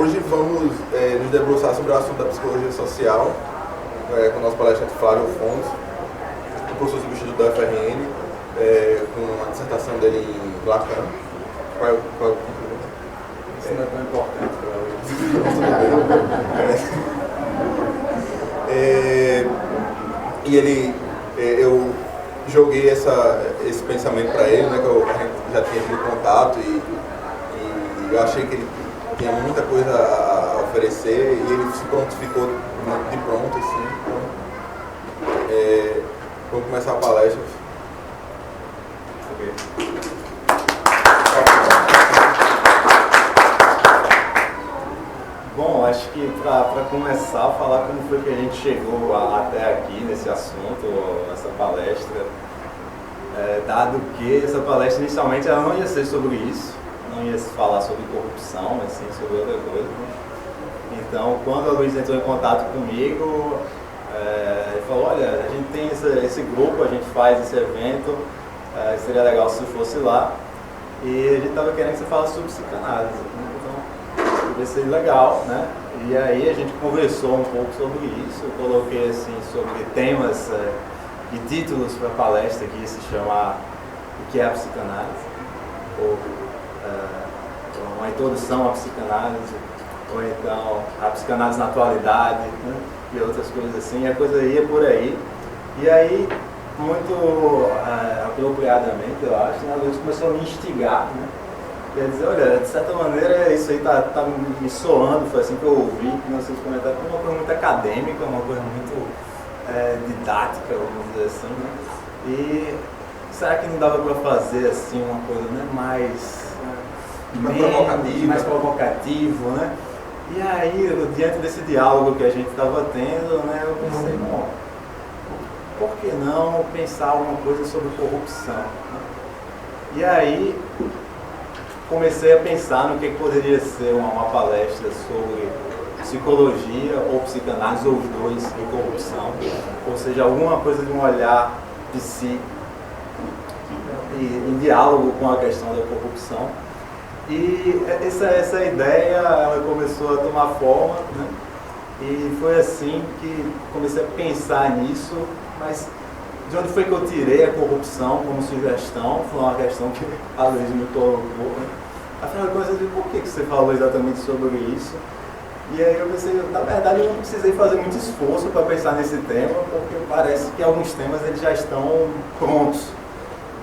Hoje vamos nos debruçar sobre o assunto da psicologia social com o nosso palestrante Flávio Afonso, professor substituto da UFRN, com a dissertação dele em Lacan. Qual é o título? Isso não é tão importante para hoje. Eu joguei esse pensamento para ele, né, que a gente já tinha tido contato e eu achei que ele tinha muita coisa a oferecer e ele se prontificou de pronto, assim. Então, vamos começar a palestra. Okay. Bom, acho que para começar a falar como foi que a gente chegou até aqui nesse assunto, essa palestra, dado que essa palestra inicialmente ela não ia ser sobre isso, não ia falar sobre corrupção, mas sim sobre outra coisa. Então, quando a Luiz entrou em contato comigo, ele falou, olha, a gente tem esse grupo, a gente faz esse evento, seria legal se fosse lá, e a gente estava querendo que você falasse sobre psicanálise. Então, vai ser legal, né? E aí a gente conversou um pouco sobre isso, eu coloquei assim sobre temas e títulos para a palestra que se chama O que é a psicanálise? Ou uma introdução à psicanálise, ou então a psicanálise na atualidade, né? E outras coisas assim, a coisa ia por aí. E aí, muito apropriadamente, eu acho, né? A Luiz começou a me instigar, né? Quer dizer, olha, de certa maneira isso aí tá me soando, foi assim que eu ouvi, nos seus comentários, uma coisa muito acadêmica, uma coisa muito didática, vamos dizer assim, né? E será que não dava para fazer assim uma coisa, né, mais provocativo, né? E aí, diante desse diálogo que a gente estava tendo, né, eu pensei, bom, por que não pensar alguma coisa sobre corrupção? Né? E aí, comecei a pensar no que poderia ser uma palestra sobre psicologia ou psicanálise, ou os dois, e corrupção. Ou seja, alguma coisa de um olhar de si, em diálogo com a questão da corrupção. E essa ideia ela começou a tomar forma, né? E foi assim que comecei a pensar nisso, mas de onde foi que eu tirei a corrupção como sugestão? Foi uma questão que a Luiz me colocou, né? Afinal de contas, por que você falou exatamente sobre isso? E aí eu pensei, na verdade eu não precisei fazer muito esforço para pensar nesse tema, porque parece que alguns temas eles já estão prontos,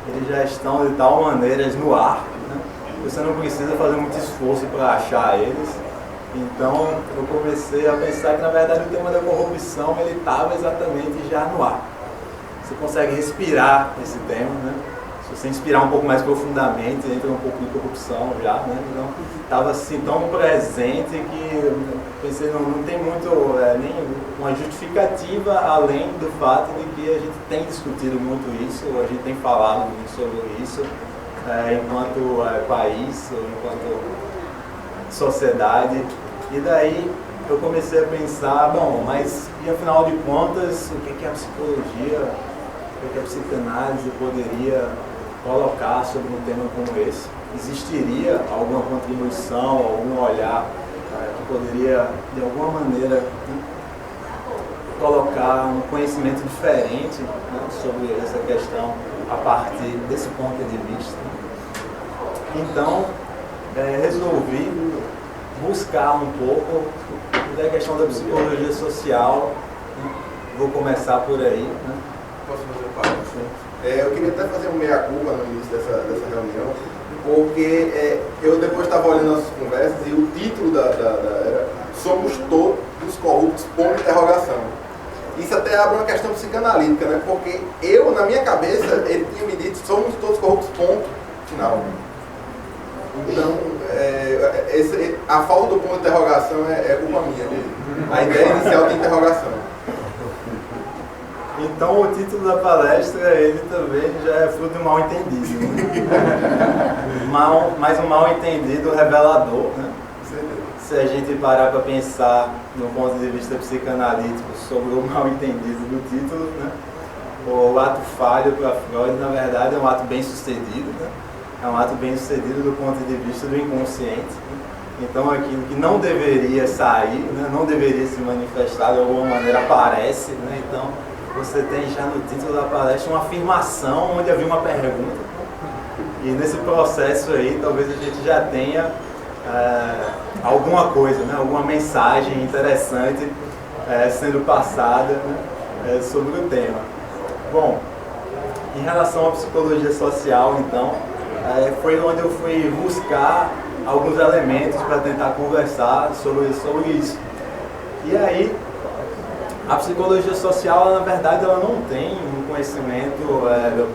eles já estão de tal maneira no ar, né? Você não precisa fazer muito esforço para achar eles. Então eu comecei a pensar que na verdade o tema da corrupção ele estava exatamente já no ar. Você consegue respirar esse tema, né? Se você inspirar um pouco mais profundamente, entra um pouco de corrupção já, né? Então, estava assim tão presente que eu pensei, não tem muito, nem uma justificativa além do fato de que a gente tem discutido muito isso, a gente tem falado muito sobre isso, enquanto país, ou enquanto sociedade. E daí eu comecei a pensar, bom, mas e afinal de contas, o que a psicologia, o que a psicanálise poderia colocar sobre um tema como esse? Existiria alguma contribuição, algum olhar que poderia, de alguma maneira, colocar um conhecimento diferente, né, sobre essa questão a partir desse ponto de vista? Então, resolvi buscar um pouco da questão da psicologia social. Vou começar por aí, né? Posso fazer parte? Eu queria até fazer um meia-culpa no início dessa reunião, porque eu depois estava olhando as conversas e o título era Somos Todos Corruptos, ponto de interrogação. Isso até abre uma questão psicanalítica, né? Porque eu, na minha cabeça, ele tinha me dito somos todos corruptos, ponto final. Então, a falta do ponto de interrogação é culpa minha. A ideia inicial de interrogação. Então o título da palestra, ele também já é fruto de um mal entendido, né? Mas um mal entendido revelador, né? Se a gente parar para pensar no ponto de vista psicanalítico sobre o mal entendido do título, né? O ato falho para Freud, na verdade, é um ato bem sucedido, né? É um ato bem sucedido do ponto de vista do inconsciente, né? Então aquilo que não deveria sair, né, não deveria se manifestar de alguma maneira aparece, né? Então você tem já no título da palestra uma afirmação onde havia uma pergunta. E nesse processo aí talvez a gente já tenha alguma coisa, né, alguma mensagem interessante sendo passada, né, sobre o tema. Bom, em relação à psicologia social, então, foi onde eu fui buscar alguns elementos para tentar conversar sobre isso. E aí, a psicologia social, na verdade, ela não tem um conhecimento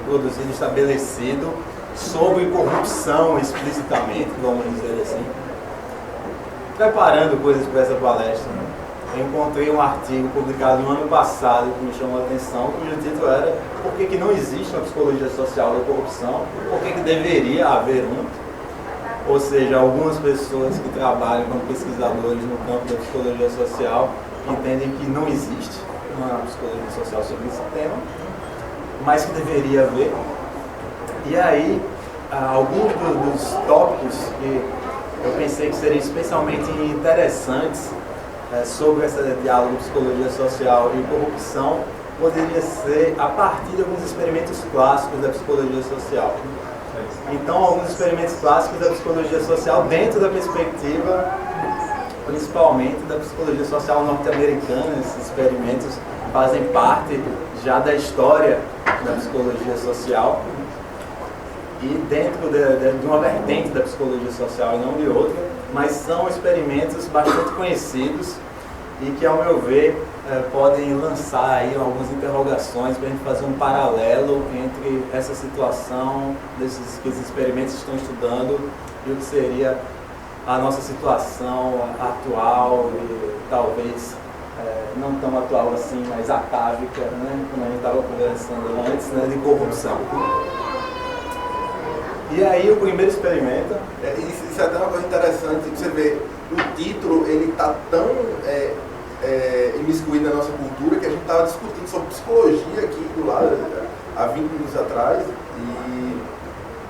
produzido, estabelecido sobre corrupção explicitamente, vamos dizer assim. Preparando coisas para essa palestra, né, eu encontrei um artigo publicado no ano passado que me chamou a atenção, cujo título era "Por que não existe uma psicologia social da corrupção? Por que deveria haver um?" Ou seja, algumas pessoas que trabalham como pesquisadores no campo da psicologia social entendem que não existe uma psicologia social sobre esse tema, mas que deveria haver. E aí, alguns dos tópicos que eu pensei que seriam especialmente interessantes sobre esse diálogo psicologia social e corrupção poderia ser a partir de alguns experimentos clássicos da psicologia social. Então, alguns experimentos clássicos da psicologia social dentro da perspectiva, principalmente da psicologia social norte-americana. Esses experimentos fazem parte já da história da psicologia social e dentro de uma vertente da psicologia social e não de outra, mas são experimentos bastante conhecidos e que, ao meu ver, podem lançar aí algumas interrogações para a gente fazer um paralelo entre essa situação desses que os experimentos estão estudando e o que seria a nossa situação atual e talvez não tão atual assim, mas atávica, né, como a gente estava conversando antes, né, de corrupção. E aí o primeiro experimento... Isso é até uma coisa interessante, você vê, o título ele está tão imiscuído na nossa cultura que a gente estava discutindo sobre psicologia aqui do lado, há 20 minutos atrás,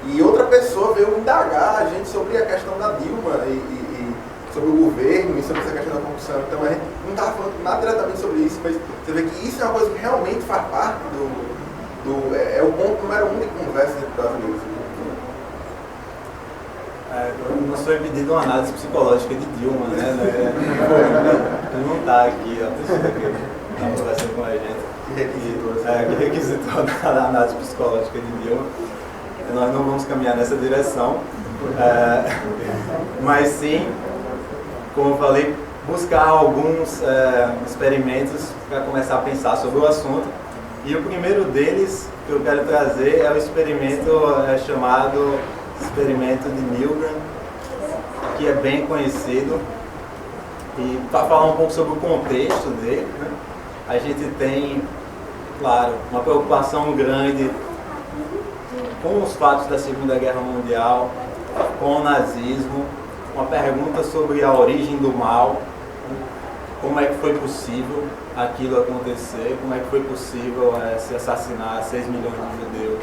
e outra pessoa veio indagar a gente sobre a questão da Dilma e sobre o governo e sobre essa questão da corrupção. Então a gente não estava falando nada diretamente sobre isso, mas você vê que isso é uma coisa que realmente faz parte é o ponto número 1 de conversa entre brasileiros. Eu não sou impedido uma análise psicológica de Dilma, né? Ele não está aqui, a pessoa que está conversando com a gente. Que requisitou a análise psicológica de Dilma. Nós não vamos caminhar nessa direção, mas sim, como eu falei, buscar alguns experimentos para começar a pensar sobre o assunto. E o primeiro deles que eu quero trazer é o experimento chamado experimento de Milgram, que é bem conhecido. E para falar um pouco sobre o contexto dele, né, a gente tem, claro, uma preocupação grande com os fatos da Segunda Guerra Mundial, com o nazismo, uma pergunta sobre a origem do mal, como é que foi possível aquilo acontecer, como é que foi possível se assassinar 6 milhões de judeus,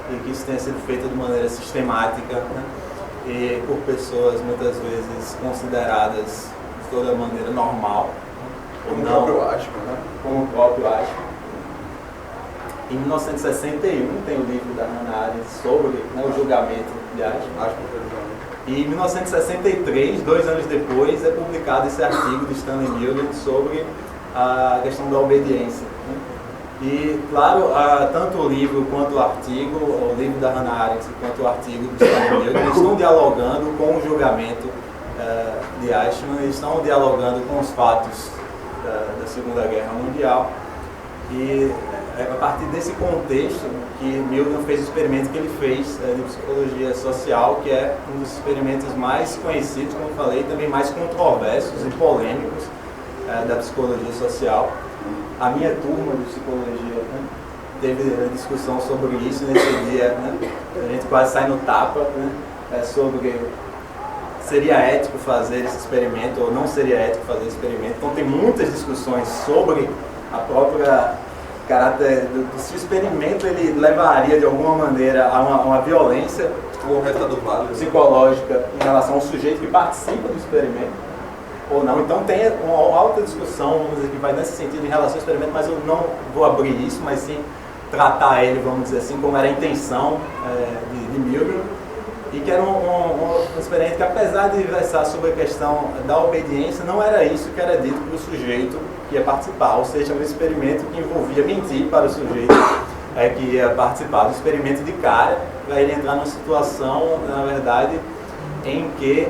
e que isso tenha sido feito de maneira sistemática, né, e por pessoas muitas vezes consideradas de toda maneira normal. Como o próprio Eichmann, né? Como o próprio Eichmann. Em 1961 tem o livro da Hannah Arendt sobre, né, o julgamento de Eichmann. E em 1963, 2 anos depois, é publicado esse artigo de Stanley Milgram sobre a questão da obediência, né? E, claro, tanto o livro quanto o artigo, o livro da Hannah Arendt quanto o artigo de Stanley Milgram estão dialogando com o julgamento de Eichmann, estão dialogando com os fatos da Segunda Guerra Mundial. E é a partir desse contexto que Milgram fez o experimento que ele fez de psicologia social, que é um dos experimentos mais conhecidos, como eu falei, também mais controversos e polêmicos da psicologia social. A minha turma de psicologia, né, teve discussão sobre isso nesse dia, né, a gente quase sai no tapa, né, sobre seria ético fazer esse experimento ou não seria ético fazer esse experimento. Então tem muitas discussões sobre a própria caráter se o experimento ele levaria de alguma maneira a uma violência o resultado válido psicológica em relação ao sujeito que participa do experimento ou não. Então tem uma alta discussão, vamos dizer, que vai nesse sentido em relação ao experimento, mas eu não vou abrir isso, mas sim tratar ele, vamos dizer assim, como era a intenção de Milgram, e que era um experimento que, apesar de versar sobre a questão da obediência, não era isso que era dito para o sujeito que ia participar, ou seja, um experimento que envolvia mentir para o sujeito que ia participar do experimento de cara, para ele entrar numa situação, na verdade, em que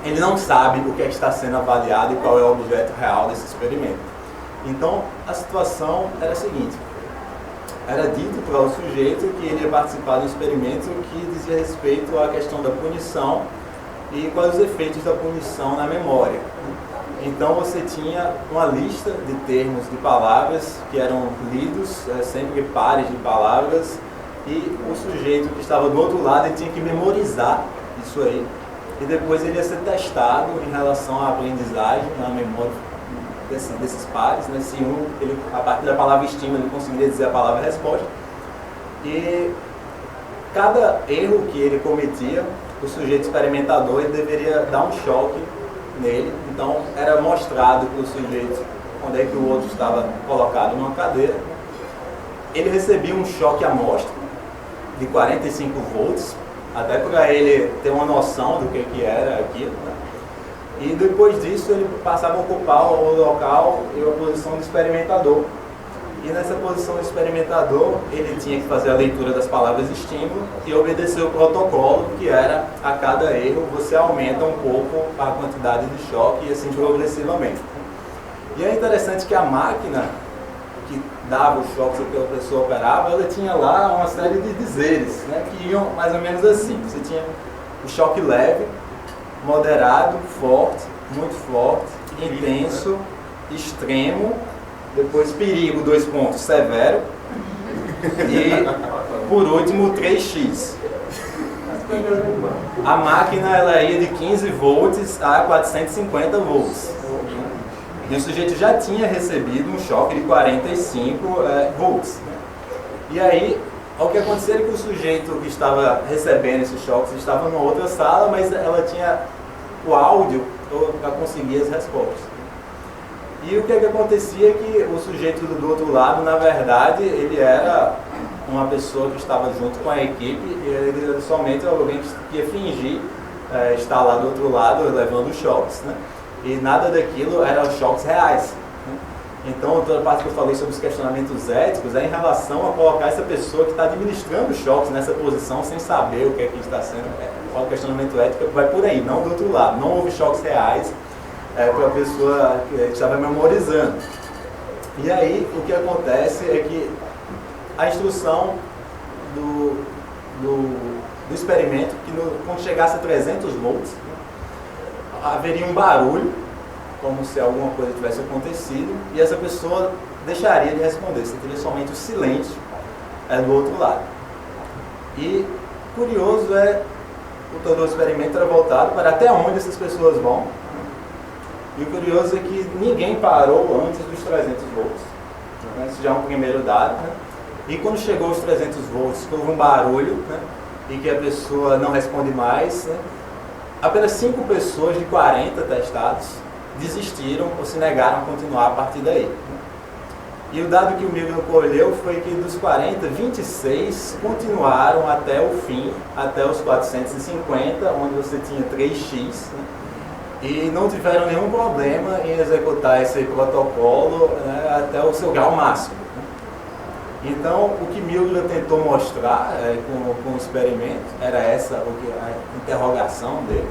ele não sabe o que é que está sendo avaliado e qual é o objeto real desse experimento. Então, a situação era a seguinte: era dito para o sujeito que ele ia participar do experimento que dizia respeito à questão da punição e quais os efeitos da punição na memória. Então você tinha uma lista de termos, de palavras que eram lidos, sempre pares de palavras, e o sujeito que estava do outro lado ele tinha que memorizar isso aí. E depois ele ia ser testado em relação à aprendizagem, na memória desses pares, né? Se ele, a partir da palavra estímulo, ele conseguiria dizer a palavra resposta. E cada erro que ele cometia, o sujeito experimentador ele deveria dar um choque nele. Então era mostrado para o sujeito onde é que o outro estava colocado numa cadeira. Ele recebia um choque amostra de 45 volts, até para ele ter uma noção do que era aquilo, né? E depois disso ele passava a ocupar o local e a posição de experimentador. E nessa posição de experimentador ele tinha que fazer a leitura das palavras estímulo e obedecer o protocolo, que era a cada erro você aumenta um pouco a quantidade de choque e assim progressivamente. E é interessante que a máquina que dava os choques que a pessoa operava, ela tinha lá uma série de dizeres, né, que iam mais ou menos assim. Você tinha o choque leve, moderado, forte, muito forte, intenso, extremo, depois perigo, 2 pontos, severo, e por último 3x. A máquina ela ia de 15 volts a 450 volts. E o sujeito já tinha recebido um choque de 45 volts. E aí, o que acontecia é que o sujeito que estava recebendo esses choques estava numa outra sala, mas ela tinha o áudio para conseguir as respostas. E o que acontecia é que o sujeito do outro lado, na verdade, ele era uma pessoa que estava junto com a equipe, e ele era somente alguém que ia fingir estar lá do outro lado, levando choques, né? E nada daquilo eram choques reais. Então, toda a parte que eu falei sobre os questionamentos éticos é em relação a colocar essa pessoa que está administrando os choques nessa posição sem saber o que é que está sendo. O questionamento ético vai por aí, não do outro lado. Não houve choques reais para a pessoa que estava memorizando. E aí, o que acontece é que a instrução do experimento, que quando chegasse a 300 volts, haveria um barulho, como se alguma coisa tivesse acontecido, e essa pessoa deixaria de responder, você teria somente o silêncio do outro lado. E curioso todo o experimento era voltado para até onde essas pessoas vão, e o curioso é que ninguém parou antes dos 300 volts, né? Isso já é um primeiro dado, né? E quando chegou aos 300 volts, houve um barulho, né? E que a pessoa não responde mais, né? Apenas 5 pessoas de 40 testados desistiram ou se negaram a continuar a partir daí. E o dado que o Milgram colheu foi que dos 40, 26 continuaram até o fim, até os 450, onde você tinha 3x, né? E não tiveram nenhum problema em executar esse protocolo, né, até o seu grau máximo. Né? Então, o que Milgram tentou mostrar com o experimento, era essa a interrogação dele,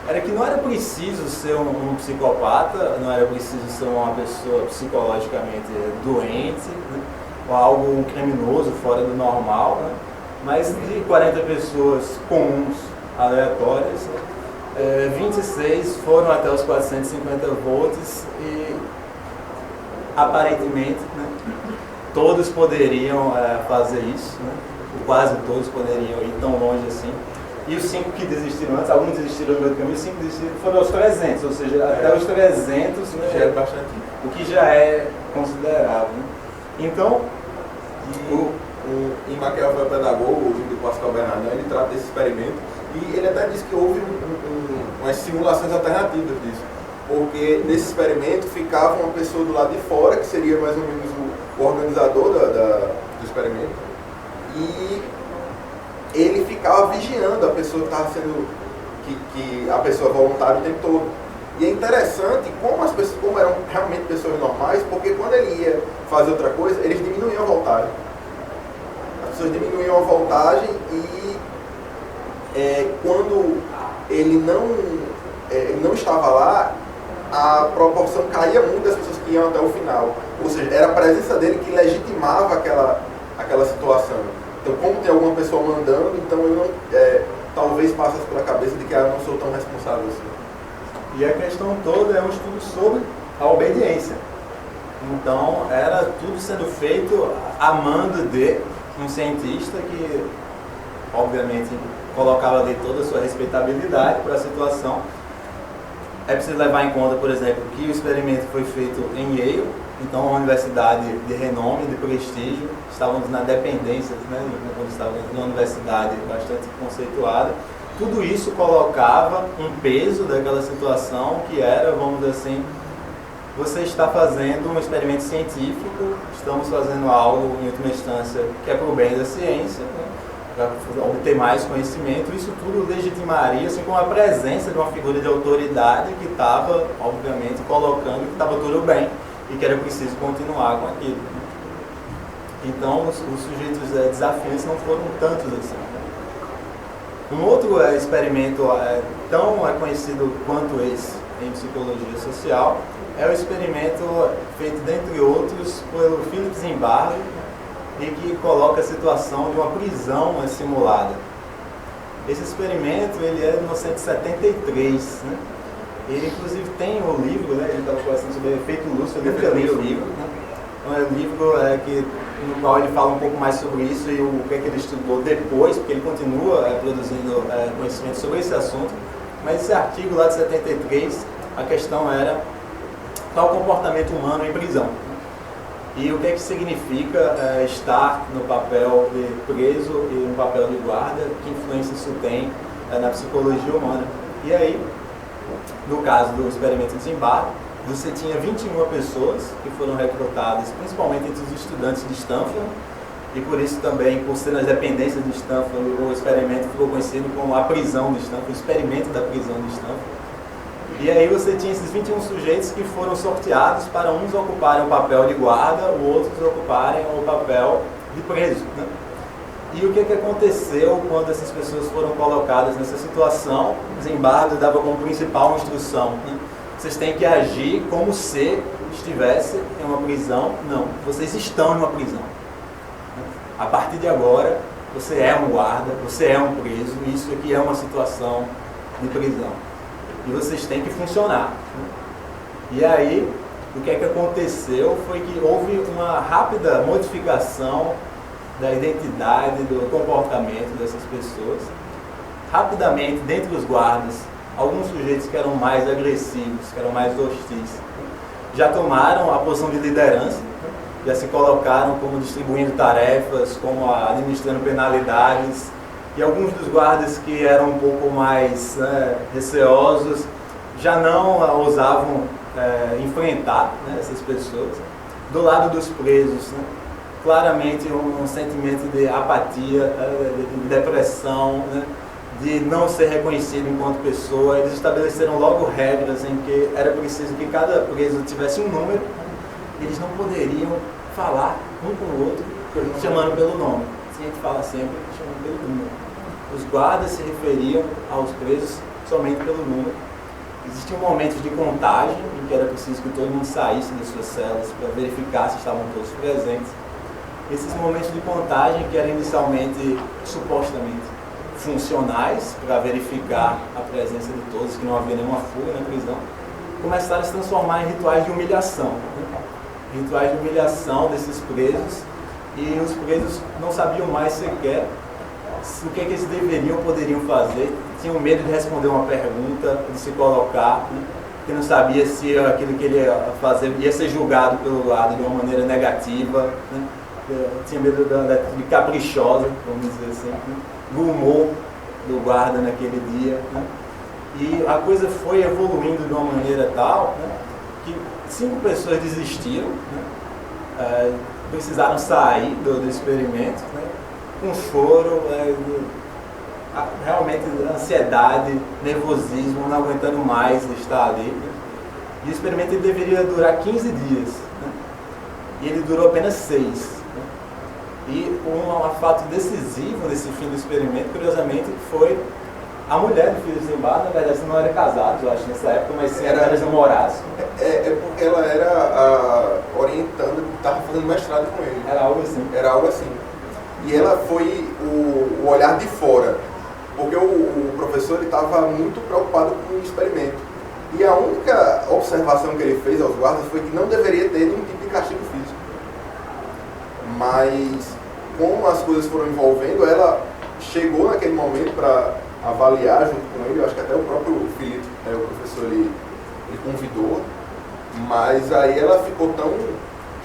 era que não era preciso ser um psicopata, não era preciso ser uma pessoa psicologicamente doente, né, ou algo criminoso fora do normal, né, mas de 40 pessoas comuns, aleatórias, né, 26 foram até os 450 volts e aparentemente, né, todos poderiam fazer isso, né, quase todos poderiam ir tão longe assim. E os 5 que desistiram antes, alguns desistiram no meio do caminho, os 5 que desistiram foram aos 300, ou seja, até os 300, né, já é bastante. o que já é considerável. Né? Então, em Maquiavel Pedagogo, o livro do Pascal Bernardin, ele trata desse experimento e ele até diz que houve umas simulações alternativas disso, porque nesse experimento ficava uma pessoa do lado de fora, que seria mais ou menos o organizador do experimento, e ele ficava vigiando a pessoa que estava sendo, que a pessoa voluntária o tempo todo. E é interessante como as pessoas, como eram realmente pessoas normais, porque quando ele ia fazer outra coisa, eles diminuíam a voltagem. As pessoas diminuíam a voltagem e quando ele não estava lá, a proporção caía muito das pessoas que iam até o final. Ou seja, era a presença dele que legitimava aquela situação. Então, como tem alguma pessoa mandando, então eu não, talvez passe pela cabeça de que eu não sou tão responsável assim. E a questão toda é um estudo sobre a obediência. Então, era tudo sendo feito a mando de um cientista que, obviamente, colocava ali toda a sua respeitabilidade para a situação. É preciso levar em conta, por exemplo, que o experimento foi feito em Yale, então uma universidade de renome, de prestígio, estávamos na dependência, né, quando estávamos numa universidade bastante conceituada. Tudo isso colocava um peso daquela situação que era, vamos dizer assim, você está fazendo um experimento científico, estamos fazendo algo, em última instância, que é para o bem da ciência, né, para obter mais conhecimento. Isso tudo legitimaria, assim, com a presença de uma figura de autoridade que estava, obviamente, colocando que estava tudo bem e que era preciso continuar com aquilo. Então, os sujeitos desafiantes não foram tantos assim. Um outro experimento tão conhecido quanto esse em psicologia social é o experimento feito, dentre outros, pelo Philip Zimbardo, e que coloca a situação de uma prisão simulada. Esse experimento ele é de 1973, né? Ele inclusive tem o livro, né? Ele estava conversando sobre o efeito Lúcio, eu nunca li o livro, né? Então é um livro no qual ele fala um pouco mais sobre isso e o que é que ele estudou depois, porque ele continua produzindo conhecimento sobre esse assunto. Mas esse artigo lá de 73, a questão era qual o comportamento humano em prisão. E o que é que significa estar no papel de preso e no papel de guarda, que influência isso tem na psicologia humana. E aí, no caso do experimento de Zimbardo, você tinha 21 pessoas que foram recrutadas, principalmente entre os estudantes de Stanford, e por isso também, por ser nas dependências de Stanford, o experimento ficou conhecido como a prisão de Stanford, o experimento da prisão de Stanford. E aí você tinha esses 21 sujeitos que foram sorteados para uns ocuparem o papel de guarda, outros ocuparem o papel de preso, né? E o que aconteceu quando essas pessoas foram colocadas nessa situação? Zimbardo dava como principal instrução, né? Vocês têm que agir como se estivesse em uma prisão. Não, vocês estão em uma prisão. A partir de agora, você é um guarda, você é um preso, e isso aqui é uma situação de prisão. E vocês têm que funcionar. E aí, o que aconteceu foi que houve uma rápida modificação da identidade, do comportamento dessas pessoas. Rapidamente, dentre os guardas, alguns sujeitos que eram mais agressivos, que eram mais hostis, já tomaram a posição de liderança, já se colocaram como distribuindo tarefas, como administrando penalidades. E alguns dos guardas que eram um pouco mais receosos já não ousavam enfrentar, né, essas pessoas. Do lado dos presos, né, claramente um sentimento de apatia, de depressão, né, de não ser reconhecido enquanto pessoa. Eles estabeleceram logo regras em que era preciso que cada preso tivesse um número. Eles não poderiam falar um com o outro chamando pelo nome. Tinha que falar sempre chamando pelo número. Os guardas se referiam aos presos somente pelo número. Existiam momentos de contagem em que era preciso que todo mundo saísse das suas celas para verificar se estavam todos presentes. Esses momentos de contagem, que eram inicialmente supostamente funcionais para verificar a presença de todos, que não havia nenhuma fuga na prisão, começaram a se transformar em rituais de humilhação. Rituais de humilhação desses presos, e os presos não sabiam mais sequer o que eles deveriam ou poderiam fazer. Tinham medo de responder uma pergunta, de se colocar, né? Que não sabia se aquilo que ele ia fazer ia ser julgado pelo lado de uma maneira negativa, né? tinha medo da atitude caprichosa, vamos dizer assim, né? Do humor do guarda naquele dia, né? E a coisa foi evoluindo de uma maneira tal, né, que 5 pessoas desistiram, né, precisaram sair do experimento, né, com choro, realmente ansiedade, nervosismo, não aguentando mais estar ali. Né? E o experimento ele deveria durar 15 dias, né? E ele durou apenas 6. Né? E um fato decisivo nesse fim do experimento, curiosamente, foi a mulher do filho de Zimbardo. Na verdade, não era casada, eu acho, nessa época, mas sim era namorados. É porque ela era orientando, estava fazendo mestrado com ele. Era algo assim. Era algo assim. E ela foi o olhar de fora, porque o professor estava muito preocupado com o experimento. E a única observação que ele fez aos guardas foi que não deveria ter nenhum tipo de castigo físico. Mas, como as coisas foram envolvendo, ela chegou naquele momento para avaliar junto com ele. Eu acho que até o próprio Felipe, o professor, ele convidou. Mas aí ela ficou tão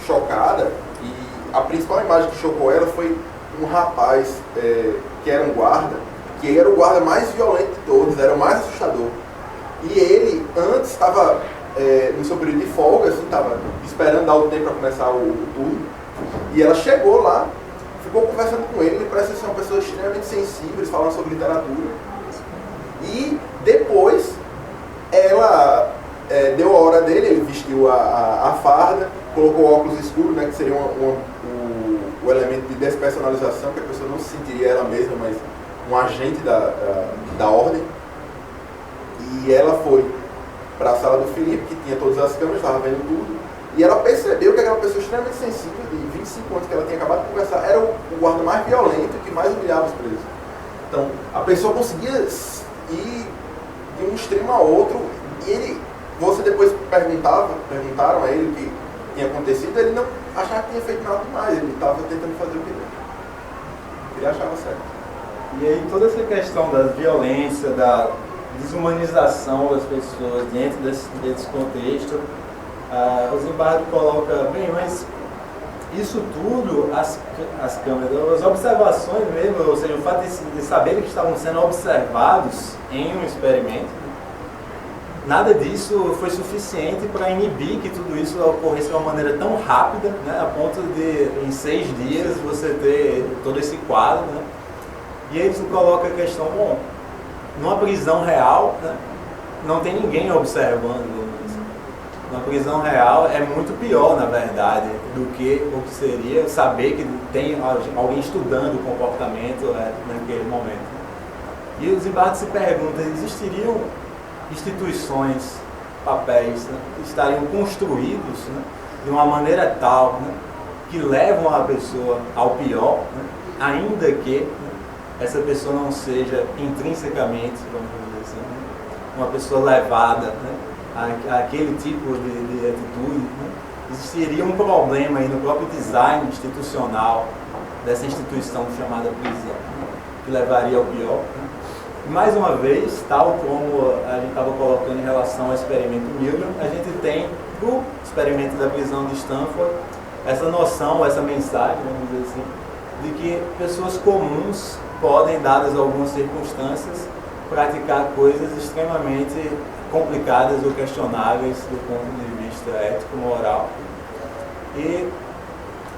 chocada, e a principal imagem que chocou ela foi um rapaz que era um guarda, que era o guarda mais violento de todos, era o mais assustador. E ele, antes, estava no seu período de folga, assim, estava esperando dar o tempo para começar o turno. E ela chegou lá, ficou conversando com ele parece ser uma pessoa extremamente sensível, eles falaram sobre literatura. E depois, ela deu a hora dele, ele vestiu a farda, colocou óculos escuros, né, que seria o elemento de despersonalização, que a pessoa não se sentiria ela mesma, mas um agente da ordem. E ela foi para a sala do Felipe, que tinha todas as câmeras, estava vendo tudo, e ela percebeu que aquela pessoa extremamente sensível, de 25 anos, que ela tinha acabado de conversar, era o guarda mais violento, que mais humilhava os presos. Então, a pessoa conseguia ir de um extremo a outro, e você depois perguntaram a ele o que tinha acontecido, ele não achava que tinha feito nada demais, ele estava tentando fazer o que ele achava certo. E aí toda essa questão da violência, da desumanização das pessoas dentro desse contexto, o Zimbardo coloca, bem, mas isso tudo, as câmeras, as observações mesmo, ou seja, o fato de saberem que estavam sendo observados em um experimento, nada disso foi suficiente para inibir que tudo isso ocorresse de uma maneira tão rápida, né, a ponto de, em 6 dias, você ter todo esse quadro. Né? E aí ele coloca a questão, bom, numa prisão real, né, não tem ninguém observando. Numa prisão real é muito pior, na verdade, do que o que seria saber que tem alguém estudando o comportamento naquele momento. E o Zimbardo se pergunta, existiriam instituições, papéis, né, que estariam construídos, né, de uma maneira tal, né, que levam a pessoa ao pior, né, ainda que, né, essa pessoa não seja intrinsecamente, vamos dizer assim, né, uma pessoa levada, né, àquele tipo de atitude. Né, existiria um problema aí no próprio design institucional dessa instituição chamada prisão, né, que levaria ao pior. Né. Mais uma vez, tal como a gente estava colocando em relação ao experimento Milgram, a gente tem no experimento da prisão de Stanford essa noção, essa mensagem, vamos dizer assim, de que pessoas comuns podem, dadas algumas circunstâncias, praticar coisas extremamente complicadas ou questionáveis do ponto de vista ético-moral. E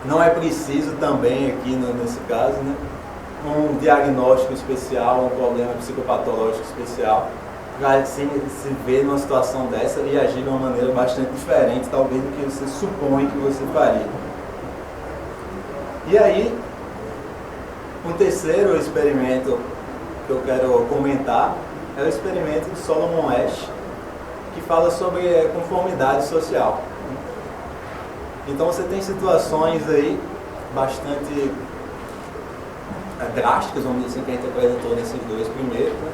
não é preciso também aqui, nesse caso, né, um diagnóstico especial, um problema psicopatológico especial, para se ver numa situação dessa e agir de uma maneira bastante diferente, talvez, do que você supõe que você faria. E aí, um terceiro experimento que eu quero comentar é o experimento de Solomon Asch, que fala sobre conformidade social. Então você tem situações aí bastante drásticas, vamos dizer assim, que a gente apresentou nesses 2 primeiros, né?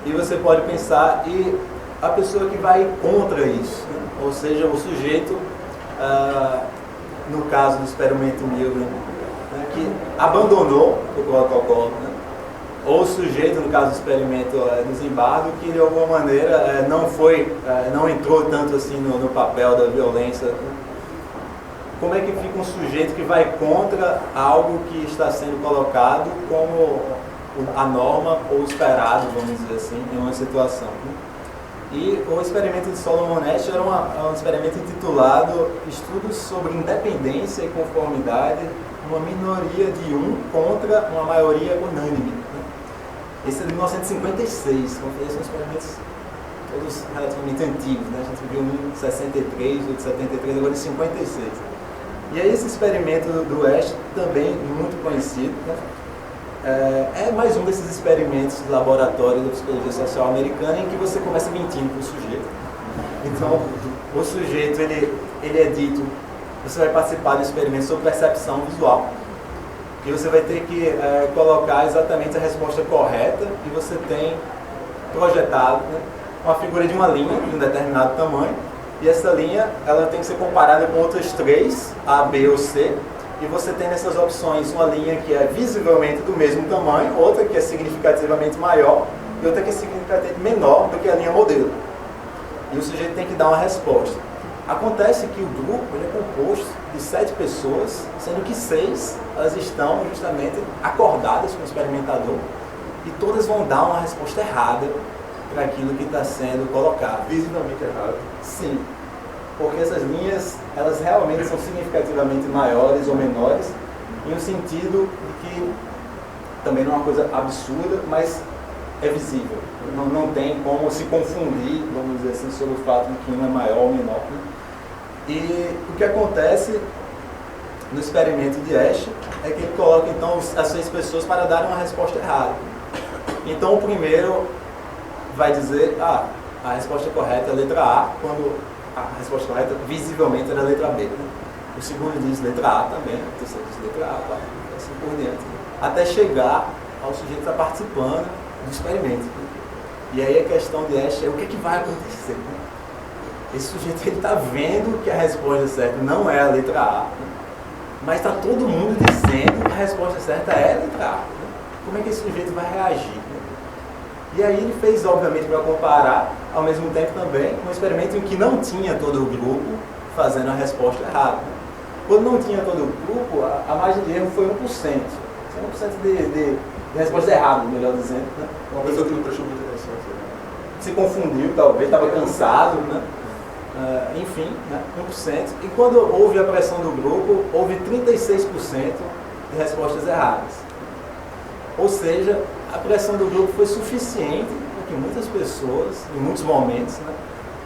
E você pode pensar, e a pessoa que vai contra isso, né? Ou seja, o sujeito, no caso do experimento Milgram, né, que abandonou o protocolo, né? Ou o sujeito, no caso do experimento do Zimbardo, que de alguma maneira não entrou tanto assim no papel da violência, né? como é que fica um sujeito que vai contra algo que está sendo colocado como a norma ou esperado, vamos dizer assim, em uma situação. E o experimento de Solomon Asch era um experimento intitulado Estudos sobre Independência e Conformidade, uma minoria de um contra uma maioria unânime. Esse é de 1956, como eu falei, são experimentos todos relativamente antigos, né? A gente viu um de 63, outro de 73, agora de 56. E aí esse experimento do Asch, também muito conhecido, né? É mais um desses experimentos de laboratório da psicologia social americana em que você começa mentindo para o sujeito. Então, o sujeito, ele é dito, você vai participar do experimento sobre percepção visual, e você vai ter que colocar exatamente a resposta correta, e você tem projetado, né, uma figura de uma linha de um determinado tamanho, e essa linha ela tem que ser comparada com outras três, A, B ou C, e você tem nessas opções uma linha que é visivelmente do mesmo tamanho, outra que é significativamente maior e outra que é significativamente menor do que a linha modelo. E o sujeito tem que dar uma resposta. Acontece que o grupo ele é composto de 7 pessoas, sendo que 6 elas estão justamente acordadas com o experimentador e todas vão dar uma resposta errada para aquilo que está sendo colocado. Visivelmente errado. Sim. Porque essas linhas, elas realmente são significativamente maiores ou menores, em um sentido de que também não é uma coisa absurda, mas é visível. Não tem como se confundir, vamos dizer assim, sobre o fato de que um é maior ou menor. E o que acontece no experimento de Asch é que ele coloca então as 6 pessoas para darem uma resposta errada. Então o primeiro vai dizer, a resposta correta é a letra A, quando a resposta correta visivelmente era a letra B. Né? O segundo diz letra A também, o terceiro diz letra A, e assim por diante. Até chegar ao sujeito que está participando do experimento. E aí a questão de Asch é o que vai acontecer. Né? Esse sujeito está vendo que a resposta certa não é a letra A, né? Mas está todo mundo dizendo que a resposta certa é a letra A. Né? Como é que esse sujeito vai reagir? Né? E aí ele fez, obviamente, para comparar, ao mesmo tempo também, um experimento em que não tinha todo o grupo fazendo a resposta errada. Quando não tinha todo o grupo, a margem de erro foi 1%. 1% de resposta errada, melhor dizendo. Né? Uma pessoa que não prestou muita atenção. Se confundiu, talvez, estava cansado, né? Enfim, né? 1%. E quando houve a pressão do grupo, houve 36% de respostas erradas. Ou seja, a pressão do grupo foi suficiente para que muitas pessoas, em muitos momentos, né,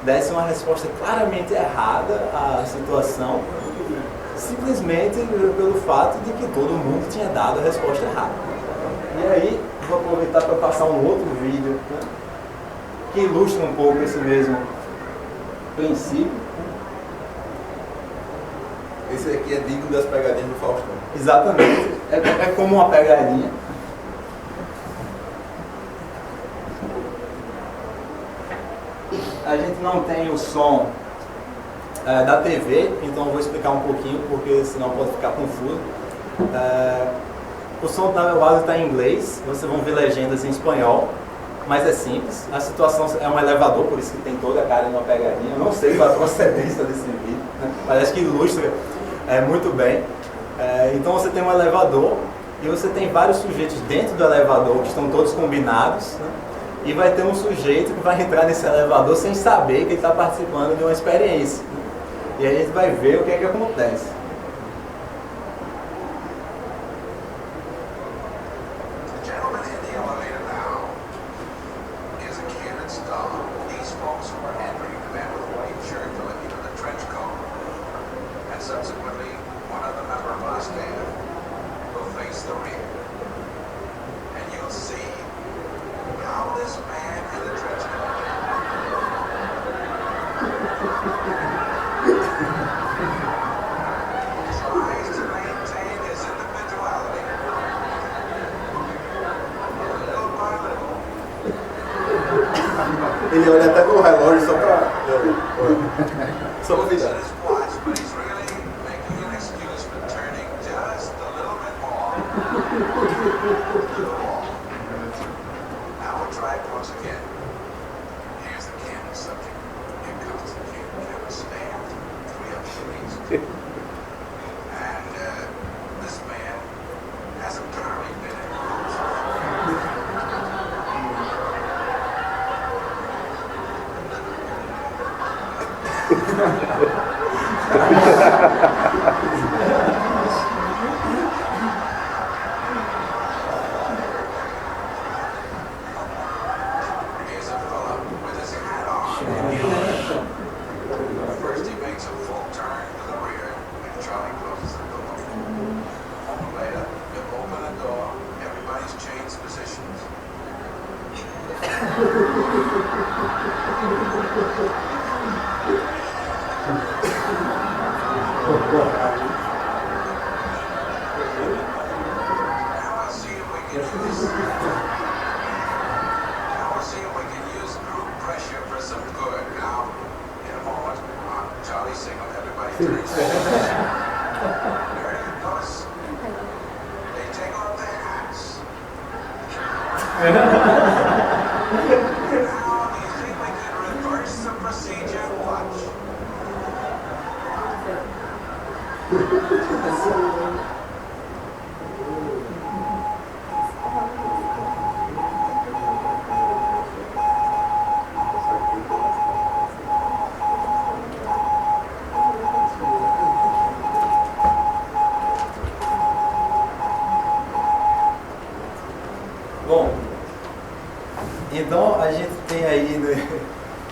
dessem uma resposta claramente errada à situação, simplesmente pelo fato de que todo mundo tinha dado a resposta errada. E aí, vou aproveitar para passar um outro vídeo, né, que ilustra um pouco esse mesmo princípio. Esse aqui é digno das pegadinhas do Faustão. Exatamente. É como uma pegadinha. A gente não tem o som da TV, então eu vou explicar um pouquinho, porque senão pode ficar confuso. O som da base está em inglês, vocês vão ver legendas em espanhol, mas é simples. A situação é um elevador, por isso que tem toda a cara de uma pegadinha. Eu não sei qual a procedência desse vídeo, né? Mas acho que ilustra muito bem. Então você tem um elevador e você tem vários sujeitos dentro do elevador que estão todos combinados, né? E vai ter um sujeito que vai entrar nesse elevador sem saber que ele está participando de uma experiência. E aí a gente vai ver o que é que acontece. Ele olha até no relógio só pra... Só pra avisar. Bom, então a gente tem aí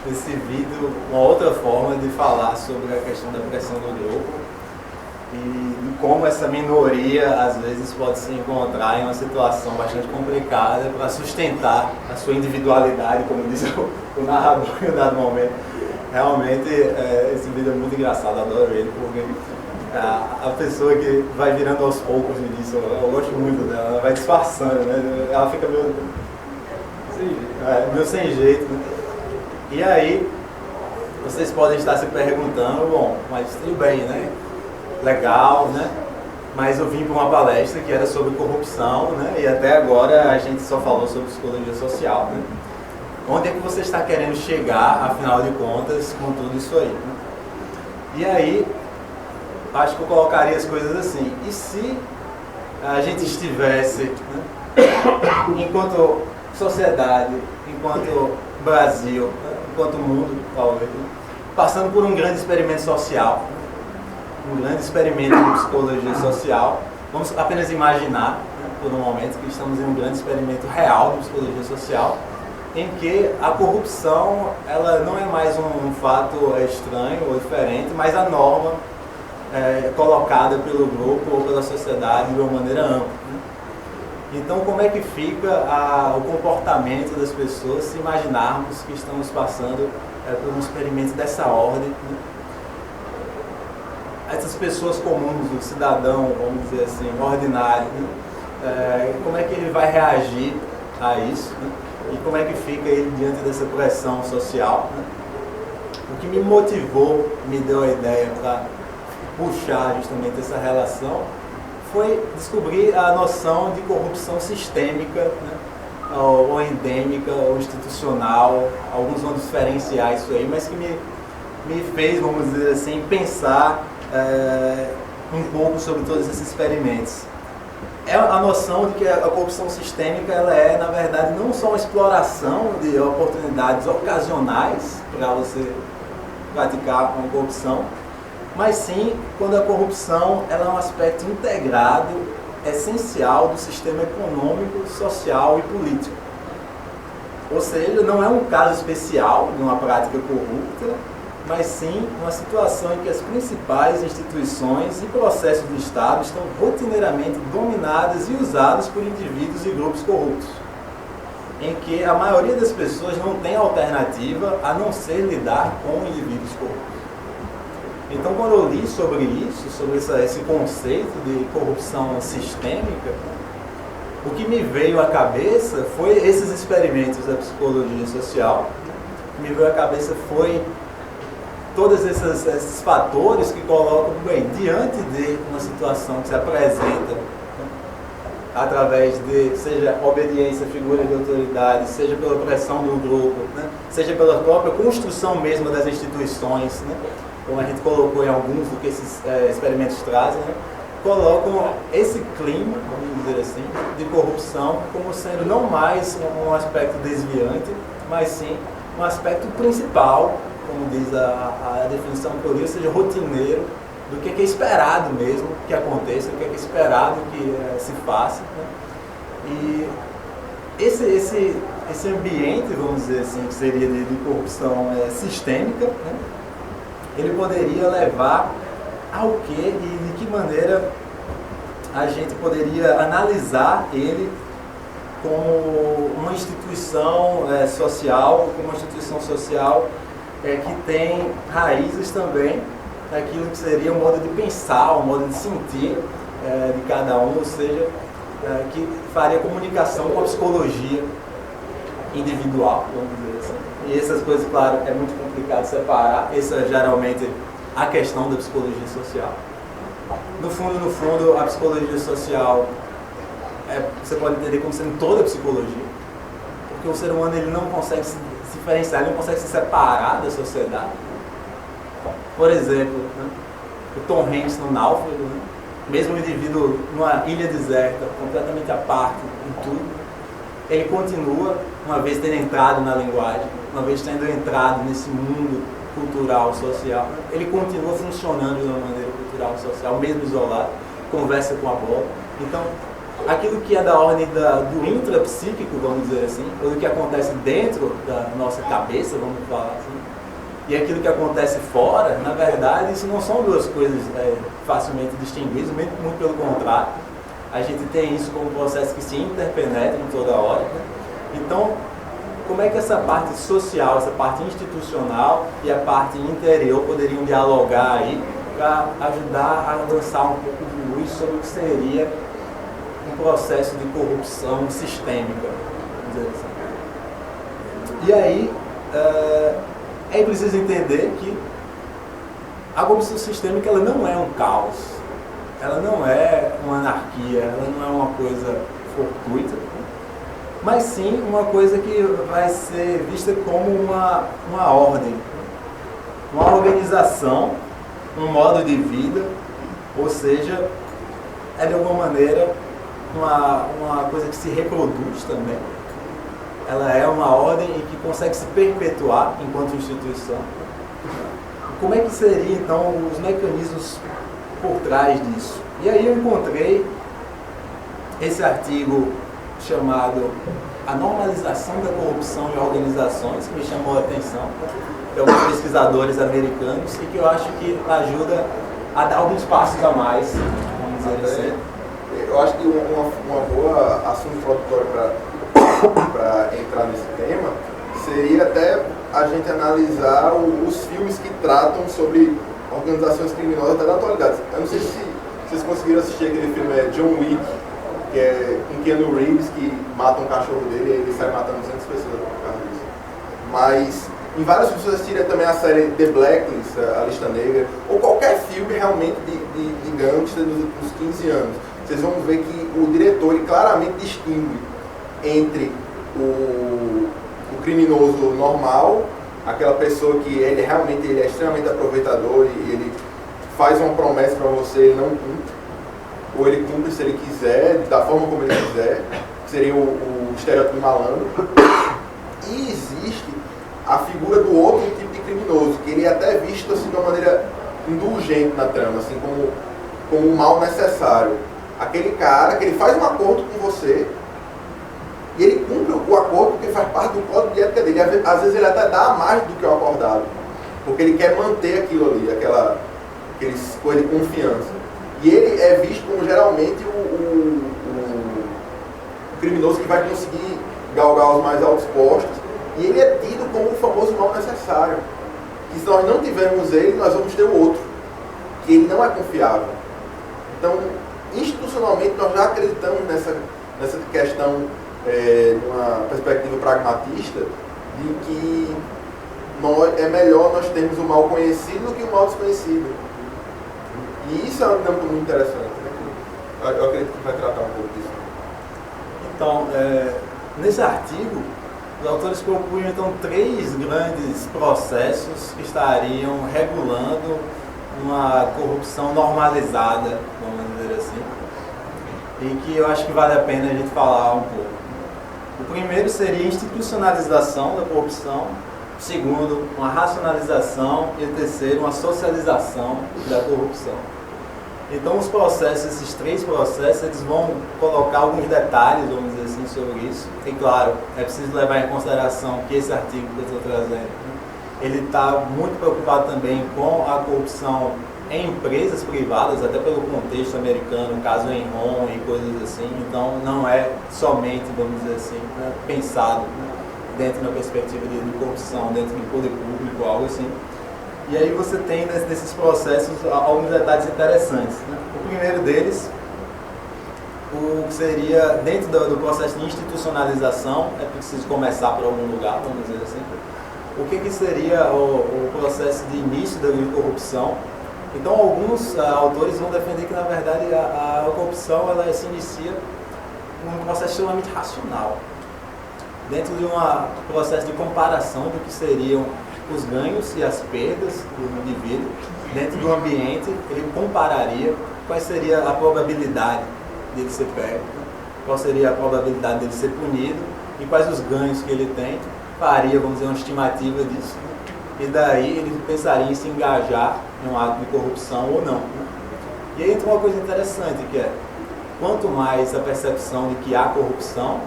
nesse vídeo uma outra forma de falar sobre a questão da pressão do grupo e como essa minoria às vezes pode se encontrar em uma situação bastante complicada para sustentar a sua individualidade, como diz o narrador em um dado momento. Realmente esse vídeo é muito engraçado, adoro ele, porque a pessoa que vai virando aos poucos no início, eu gosto muito dela, ela vai disfarçando, né? Ela fica meio sem jeito, né? E aí, vocês podem estar se perguntando, bom, mas tudo bem, né? Legal, né? Mas eu vim para uma palestra que era sobre corrupção, né? E até agora a gente só falou sobre psicologia social, né? Onde é que você está querendo chegar, afinal de contas, com tudo isso aí, né? E aí, acho que eu colocaria as coisas assim. E se a gente estivesse, né, enquanto sociedade, enquanto Brasil, né, enquanto mundo, talvez, né, passando por um grande experimento social, um grande experimento de psicologia social, vamos apenas imaginar, né, por um momento, que estamos em um grande experimento real de psicologia social, em que a corrupção ela não é mais um fato estranho ou diferente, mas a norma colocada pelo grupo ou pela sociedade de uma maneira ampla, né? Então, como é que fica o comportamento das pessoas se imaginarmos que estamos passando por um experimento dessa ordem, né? Essas pessoas comuns, o cidadão, vamos dizer assim, ordinário, né? Como é que ele vai reagir a isso, né? E como é que fica ele diante dessa pressão social, né? O que me motivou, me deu a ideia para puxar justamente essa relação, foi descobrir a noção de corrupção sistêmica, né? Ou endêmica, ou institucional. Alguns vão diferenciar isso aí, mas que me fez, vamos dizer assim, pensar um pouco sobre todos esses experimentos. É a noção de que a corrupção sistêmica ela é, na verdade, não só uma exploração de oportunidades ocasionais para você praticar uma corrupção, mas sim quando a corrupção ela é um aspecto integrado, essencial do sistema econômico, social e político. Ou seja, não é um caso especial de uma prática corrupta, mas sim uma situação em que as principais instituições e processos do Estado estão rotineiramente dominadas e usadas por indivíduos e grupos corruptos, em que a maioria das pessoas não tem alternativa a não ser lidar com indivíduos corruptos. Então, quando eu li sobre isso, sobre esse conceito de corrupção sistêmica, o que me veio à cabeça foi esses experimentos da psicologia social. O que me veio à cabeça foi todos esses fatores que colocam, bem, diante de uma situação que se apresenta, né, através de, seja obediência à figura de autoridade, seja pela pressão do grupo, né, seja pela própria construção mesmo das instituições, né, como a gente colocou em alguns do que esses experimentos trazem, né, colocam esse clima, vamos dizer assim, de corrupção como sendo não mais um aspecto desviante, mas sim um aspecto principal, como diz a definição que eu li, ou seja, rotineiro, do que é esperado mesmo que aconteça, do que é esperado que se faça, né? E esse ambiente, vamos dizer assim, que seria de corrupção sistêmica, né? Ele poderia levar ao que e de que maneira a gente poderia analisar ele como uma instituição social, que tem raízes também naquilo que seria o modo de pensar, o modo de sentir de cada um, ou seja, que faria comunicação com a psicologia individual, vamos dizer assim. E essas coisas, claro, é muito complicado separar. Essa é geralmente a questão da psicologia social. No fundo, a psicologia social você pode entender como sendo toda a psicologia, porque o ser humano ele não consegue se diferenciar, ele não consegue se separar da sociedade. Por exemplo, né, o Tom Hanks no Náufrago, né, mesmo o indivíduo numa ilha deserta, completamente à parte em tudo, ele continua, uma vez tendo entrado na linguagem, uma vez tendo entrado nesse mundo cultural, social, ele continua funcionando de uma maneira cultural, social, mesmo isolado, conversa com a bola. Então, aquilo que é da ordem do intrapsíquico, vamos dizer assim, ou do que acontece dentro da nossa cabeça, vamos falar assim, e aquilo que acontece fora, na verdade, isso não são duas coisas facilmente distinguíveis, muito pelo contrário. A gente tem isso como um processo que se interpenetra em toda hora. Né? Então, como é que essa parte social, essa parte institucional e a parte interior poderiam dialogar aí para ajudar a lançar um pouco de luz sobre o que seria um processo de corrupção sistêmica, vamos dizer assim. E aí, é preciso entender que a corrupção sistêmica ela não é um caos, ela não é uma anarquia, ela não é uma coisa fortuita, mas sim uma coisa que vai ser vista como uma ordem, uma organização, um modo de vida, ou seja, é de alguma maneira uma coisa que se reproduz também. Ela é uma ordem e que consegue se perpetuar enquanto instituição. Como é que seria então os mecanismos por trás disso? E aí eu encontrei esse artigo chamado A Normalização da Corrupção em Organizações, que me chamou a atenção, de alguns pesquisadores americanos, e que eu acho que ajuda a dar alguns passos a mais, vamos dizer assim. Eu acho que uma boa assunto introdutório para entrar nesse tema seria até a gente analisar os filmes que tratam sobre organizações criminosas até da atualidade. Eu não sei se vocês conseguiram assistir aquele filme John Wick, que é com Keanu Reeves, que mata um cachorro dele e ele sai matando 200 pessoas por causa disso. Mas em vários filmes vocês assistiram também a série The Blacklist, a Lista Negra, ou qualquer filme realmente de gangster dos últimos 15 anos. Vocês vão ver que o diretor ele claramente distingue entre o criminoso normal, aquela pessoa que ele é extremamente aproveitador e ele faz uma promessa para você, ele não cumpre, ou ele cumpre se ele quiser, da forma como ele quiser, que seria o estereótipo malandro. E existe a figura do outro tipo de criminoso, que ele é até visto assim, de uma maneira indulgente na trama, assim, como um mal necessário. Aquele cara que ele faz um acordo com você e ele cumpre o acordo porque faz parte do código de ética dele. Às vezes ele até dá mais do que o acordado, porque ele quer manter aquilo ali, aqueles coisa de confiança. E ele é visto como geralmente o criminoso que vai conseguir galgar os mais altos postos, e ele é tido como o famoso mal necessário. Que se nós não tivermos ele, nós vamos ter o outro, que ele não é confiável. Então, institucionalmente, nós já acreditamos nessa questão, numa perspectiva pragmatista, de que é melhor nós termos o mal conhecido do que o mal desconhecido. E isso é um campo muito interessante, né? Eu acredito que vai tratar um pouco disso. Então, nesse artigo, os autores propunham então 3 grandes processos que estariam regulando uma corrupção normalizada, vamos dizer assim, e que eu acho que vale a pena a gente falar um pouco. O primeiro seria a institucionalização da corrupção, o segundo, uma racionalização, e o terceiro, uma socialização da corrupção. Então, os processos, esses 3 processos, eles vão colocar alguns detalhes, vamos dizer assim, sobre isso. E, claro, é preciso levar em consideração que esse artigo que eu estou trazendo, ele está muito preocupado também com a corrupção em empresas privadas, até pelo contexto americano, caso Enron e coisas assim. Então não é somente, vamos dizer assim, né, pensado, né, dentro da perspectiva de corrupção, dentro do poder público, algo assim. E aí você tem nesses processos alguns detalhes interessantes, né? O primeiro deles, o que seria, dentro do processo de institucionalização, é preciso começar por algum lugar, vamos dizer assim. O que seria o processo de início da corrupção? Então, alguns autores vão defender que, na verdade, a corrupção ela se inicia num processo extremamente racional, dentro de um processo de comparação do que seriam os ganhos e as perdas do indivíduo dentro do ambiente. Ele compararia qual seria a probabilidade dele ser pego, qual seria a probabilidade dele ser punido e quais os ganhos que ele tem. Faria, vamos dizer, uma estimativa disso, e daí ele pensaria em se engajar em um ato de corrupção ou não. E aí entra uma coisa interessante, que é, quanto mais a percepção de que há corrupção,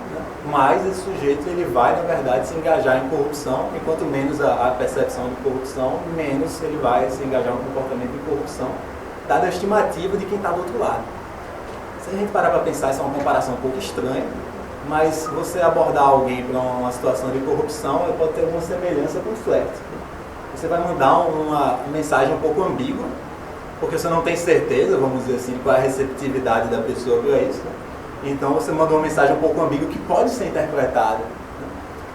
mais esse sujeito ele vai, na verdade, se engajar em corrupção, e quanto menos a percepção de corrupção, menos ele vai se engajar em um comportamento de corrupção, dada a estimativa de quem está do outro lado. Se a gente parar para pensar, isso é uma comparação um pouco estranha, mas você abordar alguém para uma situação de corrupção, ele pode ter alguma semelhança com o flerte. Você vai mandar uma mensagem um pouco ambígua, porque você não tem certeza, vamos dizer assim, qual é a receptividade da pessoa para isso, né? Então você manda uma mensagem um pouco ambígua que pode ser interpretada, né,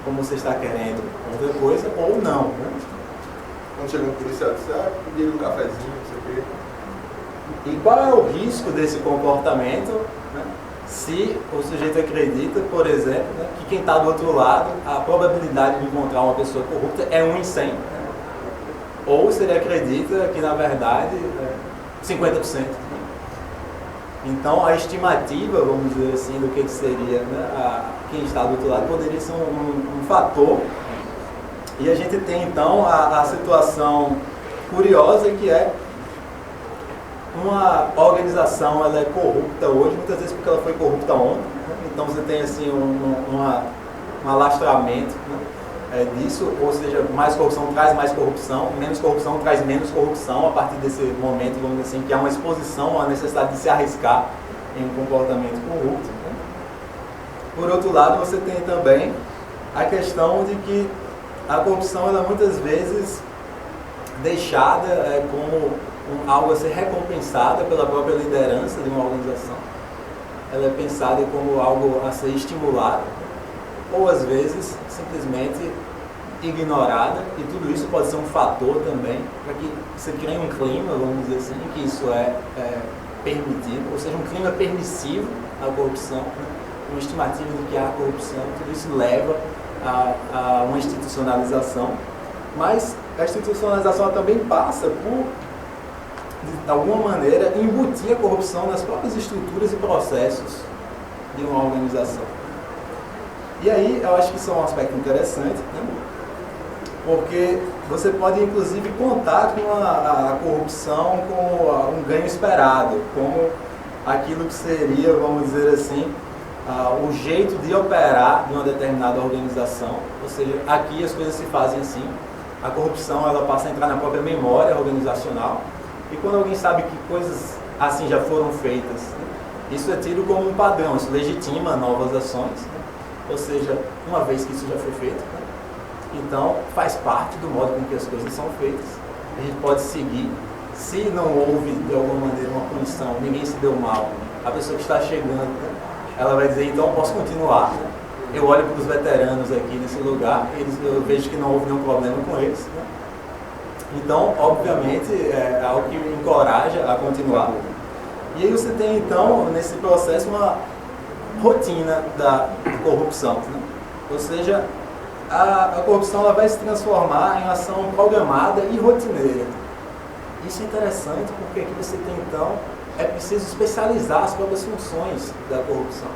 como você está querendo outra coisa ou não, né? Quando chega um policial, você pedir um cafezinho, não sei o quê. E qual é o risco desse comportamento, né, se o sujeito acredita, por exemplo, né, que quem está do outro lado, a probabilidade de encontrar uma pessoa corrupta é 1 em 100. Né? Ou se ele acredita que, na verdade, é 50%. Né? Então, a estimativa, vamos dizer assim, do que seria, né, quem está do outro lado, poderia ser um fator. E a gente tem, então, a situação curiosa que é uma organização, ela é corrupta hoje, muitas vezes porque ela foi corrupta ontem, né? Então você tem assim um alastramento, né, disso, ou seja, mais corrupção traz mais corrupção, menos corrupção traz menos corrupção a partir desse momento, vamos dizer assim, que há uma exposição à necessidade de se arriscar em um comportamento corrupto, né? Por outro lado, você tem também a questão de que a corrupção ela é muitas vezes deixada como algo a ser recompensado pela própria liderança de uma organização. Ela é pensada como algo a ser estimulado, ou às vezes simplesmente ignorada, e tudo isso pode ser um fator também para que você crie um clima, vamos dizer assim, que isso é permitido, ou seja, um clima permissivo à corrupção, né? Uma estimativa de que há corrupção, tudo isso leva a uma institucionalização, mas a institucionalização também passa por, de alguma maneira, embutir a corrupção nas próprias estruturas e processos de uma organização. E aí, eu acho que isso é um aspecto interessante, né? Porque você pode, inclusive, contar com a corrupção como um ganho esperado, como aquilo que seria, vamos dizer assim, o jeito de operar de uma determinada organização. Ou seja, aqui as coisas se fazem assim, a corrupção ela passa a entrar na própria memória organizacional, e quando alguém sabe que coisas assim já foram feitas, né, isso é tido como um padrão, isso legitima novas ações, né? Ou seja, uma vez que isso já foi feito, né, então faz parte do modo com que as coisas são feitas. A gente pode seguir, se não houve de alguma maneira uma punição, ninguém se deu mal, a pessoa que está chegando, né, ela vai dizer, então eu posso continuar, né? Eu olho para os veteranos aqui nesse lugar, eu vejo que não houve nenhum problema com eles, né? Então, obviamente, é algo que me encoraja a continuar. E aí você tem, então, nesse processo, uma rotina da corrupção, né? Ou seja, a corrupção ela vai se transformar em ação programada e rotineira. Isso é interessante porque aqui você tem, então, é preciso especializar as próprias funções da corrupção.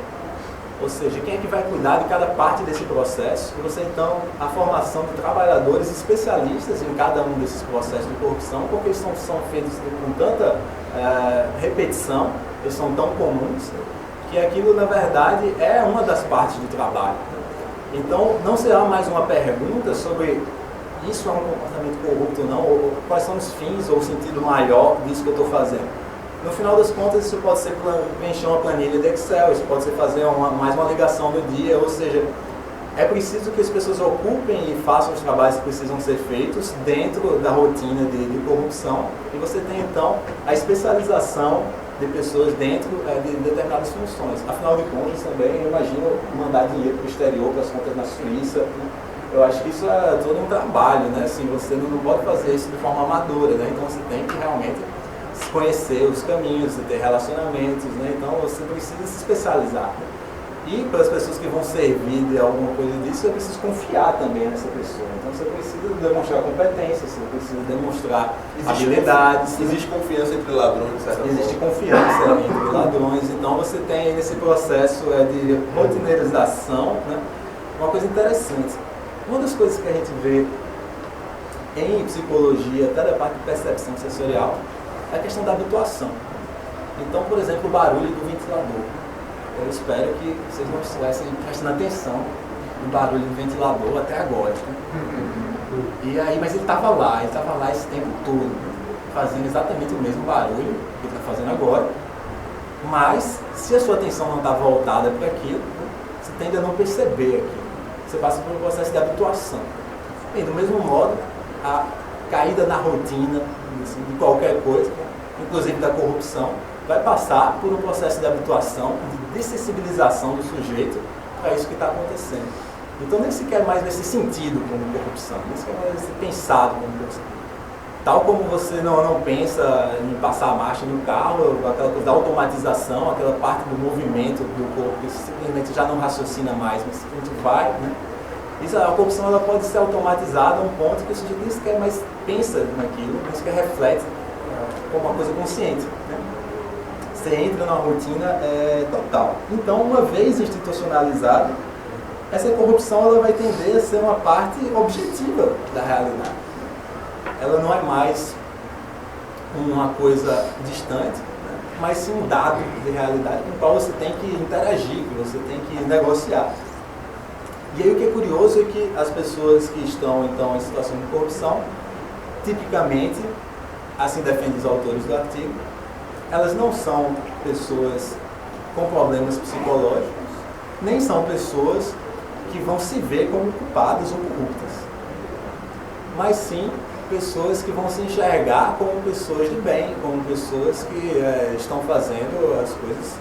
Ou seja, quem é que vai cuidar de cada parte desse processo? E você, então, a formação de trabalhadores especialistas em cada um desses processos de corrupção, porque eles são feitos com tanta repetição, eles são tão comuns, que aquilo, na verdade, é uma das partes do trabalho. Então, não será mais uma pergunta sobre isso é um comportamento corrupto ou não, ou quais são os fins ou o sentido maior disso que eu estou fazendo. No final das contas, isso pode ser preencher uma planilha de Excel, isso pode ser fazer mais uma ligação do dia, ou seja, é preciso que as pessoas ocupem e façam os trabalhos que precisam ser feitos dentro da rotina de corrupção, e você tem então a especialização de pessoas dentro de determinadas funções. Afinal de contas, também, eu imagino mandar dinheiro para o exterior, para as contas na Suíça, né? Eu acho que isso é todo um trabalho, né? Assim, você não pode fazer isso de forma amadora, né? Então você tem que realmente conhecer os caminhos, ter relacionamentos, né? Então você precisa se especializar. E para as pessoas que vão servir de alguma coisa disso, é preciso confiar também nessa pessoa. Então você precisa demonstrar competência, você precisa demonstrar habilidades. Existe confiança entre ladrões, de certa forma. Existe confiança entre ladrões. Então você tem nesse processo de rotineirização, né, uma coisa interessante. Uma das coisas que a gente vê em psicologia, até da parte de percepção sensorial, é a questão da habituação. Então, por exemplo, o barulho do ventilador. Eu espero que vocês não estivessem prestando atenção no barulho do ventilador até agora. E aí, mas ele estava lá esse tempo todo, fazendo exatamente o mesmo barulho que ele está fazendo agora. Mas, se a sua atenção não está voltada para aquilo, você tende a não perceber aquilo. Você passa por um processo de habituação. E, do mesmo modo, a caída na rotina assim, de qualquer coisa, inclusive da corrupção, vai passar por um processo de habituação, de dessensibilização do sujeito para isso que está acontecendo. Então nem sequer mais vai ser sentido como corrupção, nem sequer mais vai ser pensado como corrupção. Tal como você não pensa em passar a marcha no carro, aquela coisa da automatização, aquela parte do movimento do corpo, que simplesmente já não raciocina mais, mas simplesmente vai, né? Isso, a corrupção ela pode ser automatizada a um ponto que o sujeito nem sequer mais pensa naquilo, nem sequer reflete como uma coisa consciente, né? Você entra numa rotina total. Então, uma vez institucionalizada, essa corrupção ela vai tender a ser uma parte objetiva da realidade. Ela não é mais uma coisa distante, né? Mas sim um dado de realidade com o qual você tem que interagir, que você tem que negociar. E aí o que é curioso é que as pessoas que estão então em situação de corrupção, tipicamente, assim defendem os autores do artigo, elas não são pessoas com problemas psicológicos, nem são pessoas que vão se ver como culpadas ou corruptas, mas sim pessoas que vão se enxergar como pessoas de bem, como pessoas que estão fazendo as coisas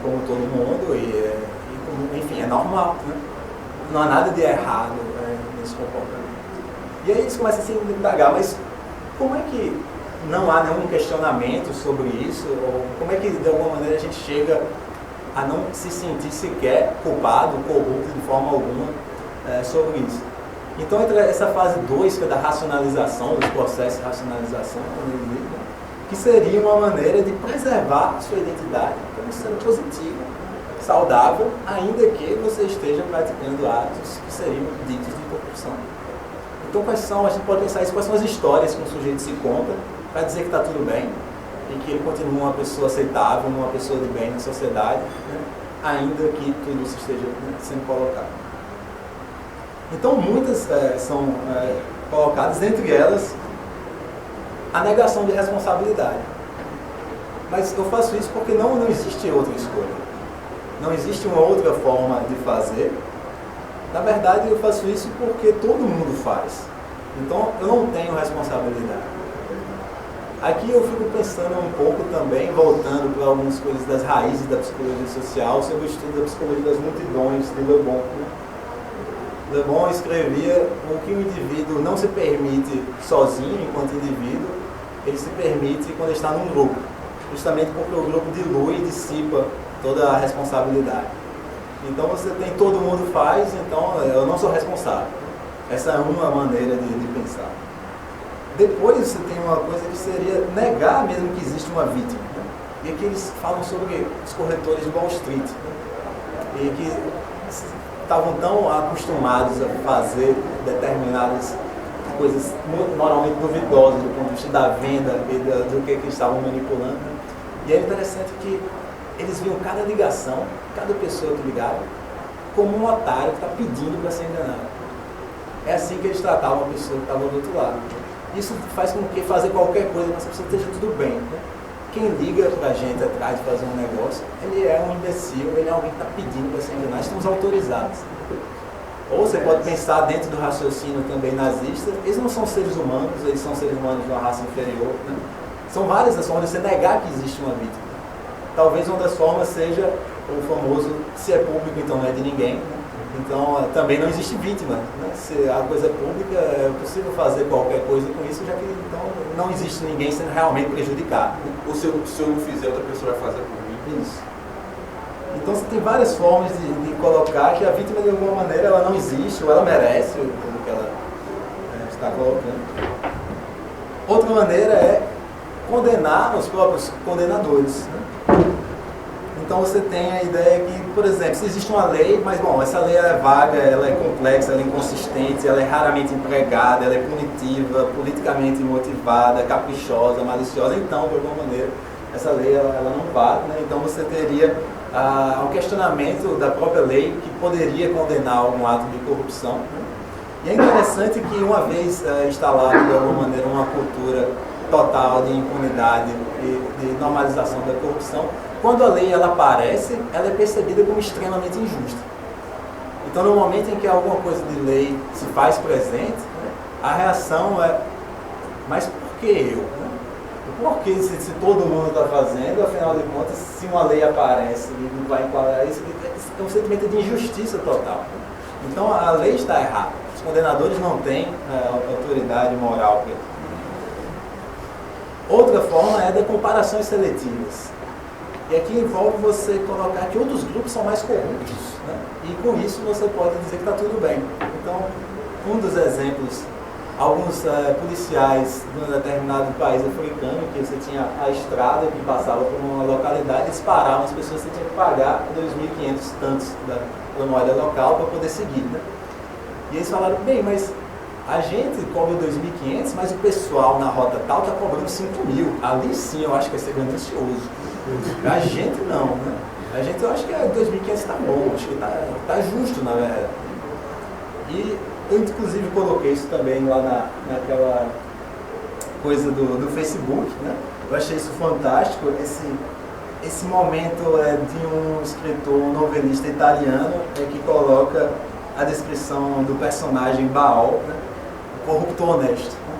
como todo mundo enfim, é normal, né? Não há nada de errado nesse comportamento. E aí eles começam a se indagar, mas como é que não há nenhum questionamento sobre isso? Ou como é que de alguma maneira a gente chega a não se sentir sequer culpado, corrupto de forma alguma sobre isso? Então entra essa fase 2, que é da racionalização, dos processos de racionalização, que seria uma maneira de preservar a sua identidade como sendo positiva, saudável, ainda que você esteja praticando atos que seriam ditos de corrupção. Então a gente pode pensar isso, quais são as histórias que um sujeito se conta para dizer que está tudo bem e que ele continua uma pessoa aceitável, uma pessoa de bem na sociedade, né? Ainda que tudo isso esteja sendo colocado. Então muitas são colocadas, entre elas a negação de responsabilidade. Mas eu faço isso porque não existe outra escolha. Não existe uma outra forma de fazer. Na verdade, eu faço isso porque todo mundo faz. Então, eu não tenho responsabilidade. Aqui eu fico pensando um pouco também, voltando para algumas coisas das raízes da psicologia social, sobre o estudo da psicologia das multidões, de Le Bon. Le Bon escrevia o que o indivíduo não se permite sozinho, enquanto indivíduo, ele se permite quando está num grupo. Justamente porque o grupo dilui e dissipa toda a responsabilidade. Então você tem, todo mundo faz, então eu não sou responsável. Essa é uma maneira de pensar. Depois você tem uma coisa que seria negar mesmo que existe uma vítima. Né? E aqui eles falam sobre os corretores de Wall Street. Né? E que estavam tão acostumados a fazer determinadas coisas moralmente duvidosas do ponto de vista da venda e do que estavam manipulando. Né? E é interessante que eles viam cada ligação, cada pessoa que ligava, como um otário que está pedindo para ser enganado. É assim que eles tratavam a pessoa que estava do outro lado. Isso faz com que fazer qualquer coisa nessa pessoa esteja tudo bem. Né? Quem liga pra gente atrás de fazer um negócio, ele é um imbecil, ele é alguém que está pedindo para ser enganado, estamos autorizados. Ou você pode pensar dentro do raciocínio também nazista, eles não são seres humanos, eles são seres humanos de uma raça inferior. Né? São várias as formas de você negar que existe uma vítima. Talvez uma das formas seja o famoso, se é público, então não é de ninguém. Né? Então também não existe vítima. Né? Se a coisa é pública, é possível fazer qualquer coisa com isso, já que então não existe ninguém sendo realmente prejudicado. Ou se eu não fizer, outra pessoa vai fazer por mim. Isso. Então você tem várias formas de colocar que a vítima de alguma maneira ela não existe, ou ela merece o que ela está colocando. Outra maneira é condenar os próprios condenadores. Né? Então você tem a ideia que, por exemplo, se existe uma lei, mas bom, essa lei é vaga, ela é complexa, ela é inconsistente, ela é raramente empregada, ela é punitiva, politicamente motivada, caprichosa, maliciosa, então, de alguma maneira, essa lei ela não vale, né? Então você teria um questionamento da própria lei que poderia condenar algum ato de corrupção. Né? E é interessante que uma vez instalada de alguma maneira uma cultura total de impunidade e de normalização da corrupção, quando a lei ela aparece, ela é percebida como extremamente injusta. Então no momento em que alguma coisa de lei se faz presente, né, a reação é, mas por que eu? Né? Por que se todo mundo está fazendo, afinal de contas, se uma lei aparece e não vai enquadrar isso, é um sentimento de injustiça total. Então a lei está errada. Os condenadores não têm autoridade moral para isso. Outra forma é de comparações seletivas. E aqui envolve você colocar que outros grupos são mais corruptos. Né? E com isso você pode dizer que está tudo bem. Então, um dos exemplos, alguns policiais de um determinado país africano, que você tinha a estrada que passava por uma localidade, eles paravam, as pessoas você tinha que pagar 2.500 tantos da moeda local para poder seguir. Né? E eles falaram, bem, mas a gente cobra 2.500, mas o pessoal na rota tal está cobrando 5.000. Ali sim eu acho que vai ser ganancioso. A gente não, né? A gente eu acho que 2.500 está bom, acho que está justo, na verdade. E eu inclusive coloquei isso também lá naquela coisa do Facebook, né? Eu achei isso fantástico, esse momento de um escritor, um novelista italiano que coloca a descrição do personagem Baal, né? O corrupto honesto. Né?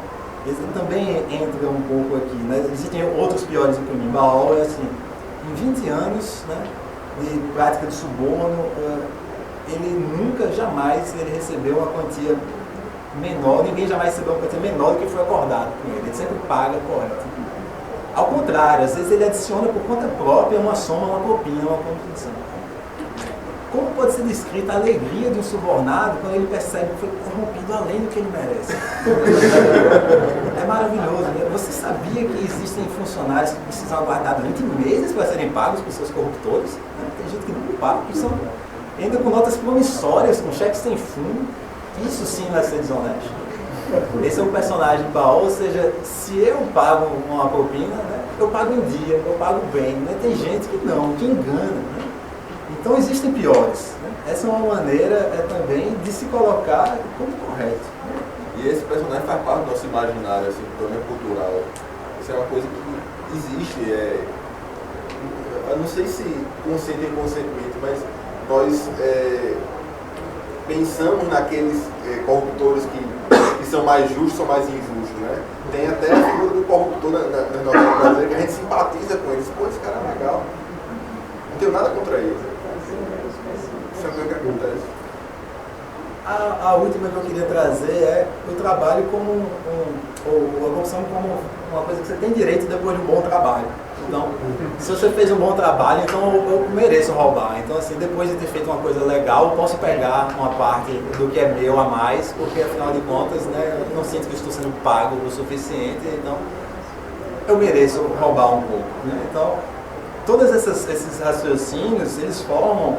Ele também entra um pouco aqui, né? Existem outros piores do que mim. Baal é assim, em 20 anos, né, de prática de suborno, ele nunca, jamais, ele recebeu uma quantia menor, ninguém jamais recebeu uma quantia menor do que foi acordado com ele sempre paga correto. Ao contrário, às vezes ele adiciona por conta própria uma soma, uma propina, uma contribuição. Como pode ser descrita a alegria de um subornado quando ele percebe que foi corrompido além do que ele merece? É maravilhoso. Né? Você sabia que existem funcionários que precisam aguardar durante meses para serem pagos por seus corruptores? Né? Tem gente que não paga, que são ainda com notas promissórias, com cheques sem fundo. Isso sim vai ser desonesto. Esse é um personagem Baal, ou seja, se eu pago uma propina, né, eu pago em dia, eu pago bem. Né? Tem gente que não, que engana. Né? Então existem piores. Né? Essa é uma maneira também de se colocar como correto. Né? E esse personagem faz parte do nosso imaginário, assim, também cultural. Isso é uma coisa que existe. Eu não sei se consciente ou inconscientemente, mas nós pensamos naqueles corruptores que são mais justos, são mais injustos. Né? Tem até a figura do corruptor na nossa brasileira que a gente simpatiza com eles. Pô, esse cara é legal. Não tenho nada contra eles. Isso é o que acontece. A última que eu queria trazer é o trabalho como a corrupção como uma coisa que você tem direito depois de um bom trabalho. Então, se você fez um bom trabalho, então eu mereço roubar. Então, assim, depois de ter feito uma coisa legal, eu posso pegar uma parte do que é meu a mais, porque afinal de contas, né, eu não sinto que estou sendo pago o suficiente, então eu mereço roubar um pouco. Né? Então, todos esses raciocínios, eles formam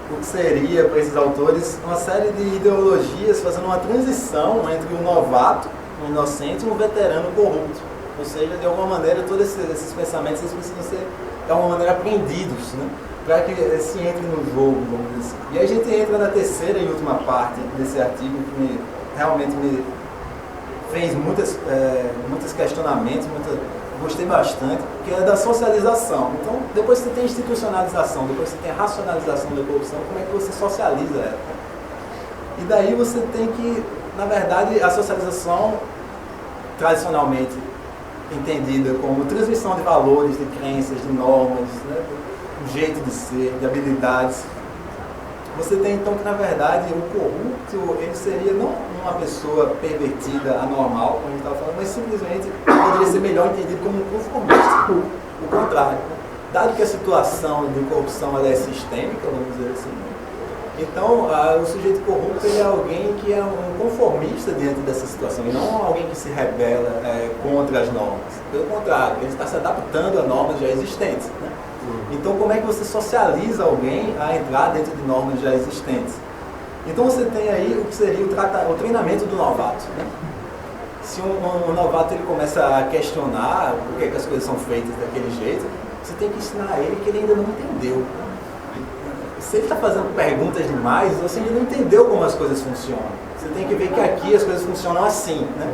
o que seria, para esses autores, uma série de ideologias fazendo uma transição entre um novato, um inocente e um veterano corrupto. Ou seja, de alguma maneira, todos esses pensamentos eles precisam ser, de alguma maneira, aprendidos, né? Para que se entre no jogo, vamos dizer assim. E aí a gente entra na terceira e última parte desse artigo, que realmente me fez muitos questionamentos, gostei bastante, que é da socialização. Então, depois que você tem institucionalização, depois que você tem racionalização da corrupção, como é que você socializa ela? E daí você tem que, na verdade, a socialização, tradicionalmente entendida como transmissão de valores, de crenças, de normas, né, de jeito de ser, de habilidades. Você tem então que, na verdade, o corrupto, ele seria não uma pessoa pervertida, anormal, como a gente estava falando, mas simplesmente poderia ser melhor entendido como um conformista. O contrário. Dado que a situação de corrupção ela é sistêmica, vamos dizer assim, então o sujeito corrupto ele é alguém que é um conformista diante dessa situação, e não alguém que se rebela contra as normas. Pelo contrário, ele está se adaptando a normas já existentes, né? Então, como é que você socializa alguém a entrar dentro de normas já existentes? Então, você tem aí o que seria o treinamento do novato, né? Se um novato ele começa a questionar por que as coisas são feitas daquele jeito, você tem que ensinar a ele que ele ainda não entendeu. Se ele está fazendo perguntas demais, você ainda não entendeu como as coisas funcionam. Você tem que ver que aqui as coisas funcionam assim, né?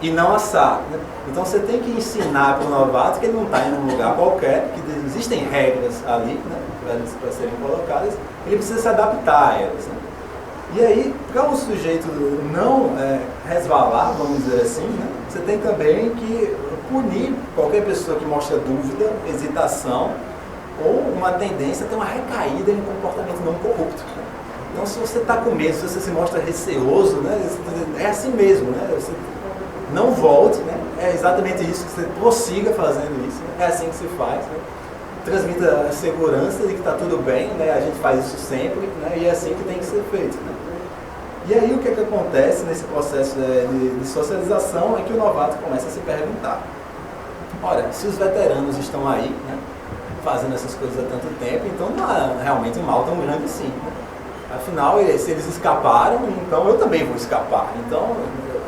E não assar, né? Então você tem que ensinar para o novato que ele não está em um lugar qualquer, que existem regras ali, né, para serem colocadas, ele precisa se adaptar a elas, né? E aí, para o sujeito não resvalar, vamos dizer assim, né, você tem também que punir qualquer pessoa que mostra dúvida, hesitação ou uma tendência a ter uma recaída em um comportamento não corrupto, né? Então, se você está com medo, se você se mostra receoso, né, é assim mesmo, né? Você não volte, né? É exatamente isso, que você prossiga fazendo isso, né? É assim que se faz, né? Transmita a segurança de que está tudo bem, né? A gente faz isso sempre, né? E é assim que tem que ser feito, né? E aí o que acontece nesse processo de socialização é que o novato começa a se perguntar: ora, se os veteranos estão aí, né, fazendo essas coisas há tanto tempo, então não há realmente um mal tão grande assim, né? Afinal, se eles escaparam, então eu também vou escapar. Então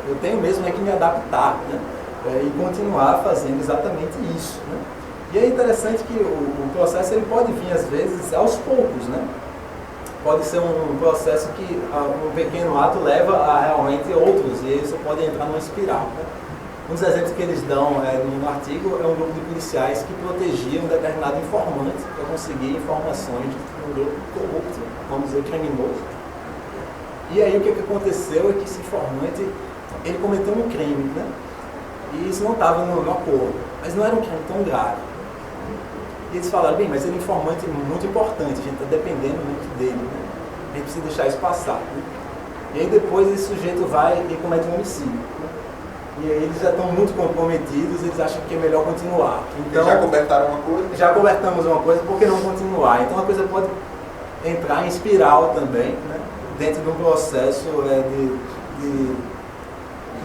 eu tenho mesmo que me adaptar, né, e continuar fazendo exatamente isso, né? E é interessante que o processo ele pode vir, às vezes, aos poucos, né? Pode ser um processo que um pequeno ato leva a realmente outros, e aí você pode entrar numa espiral, né? Um dos exemplos que eles dão no artigo é um grupo de policiais que protegiam um determinado informante para conseguir informações de um grupo corrupto, vamos dizer, criminoso. E aí o que aconteceu é que esse informante ele cometeu um crime, né? E isso não estava no acordo, mas não era um crime tão grave. E eles falaram: bem, mas ele é um informante muito importante, a gente está dependendo muito dele, né? A gente precisa deixar isso passar, né? E aí depois esse sujeito vai e comete um homicídio, né? E aí eles já estão muito comprometidos, eles acham que é melhor continuar. Então, já cobertaram uma coisa? Já cobertamos uma coisa, por que não continuar? Então a coisa pode entrar em espiral também, né? Dentro de um processo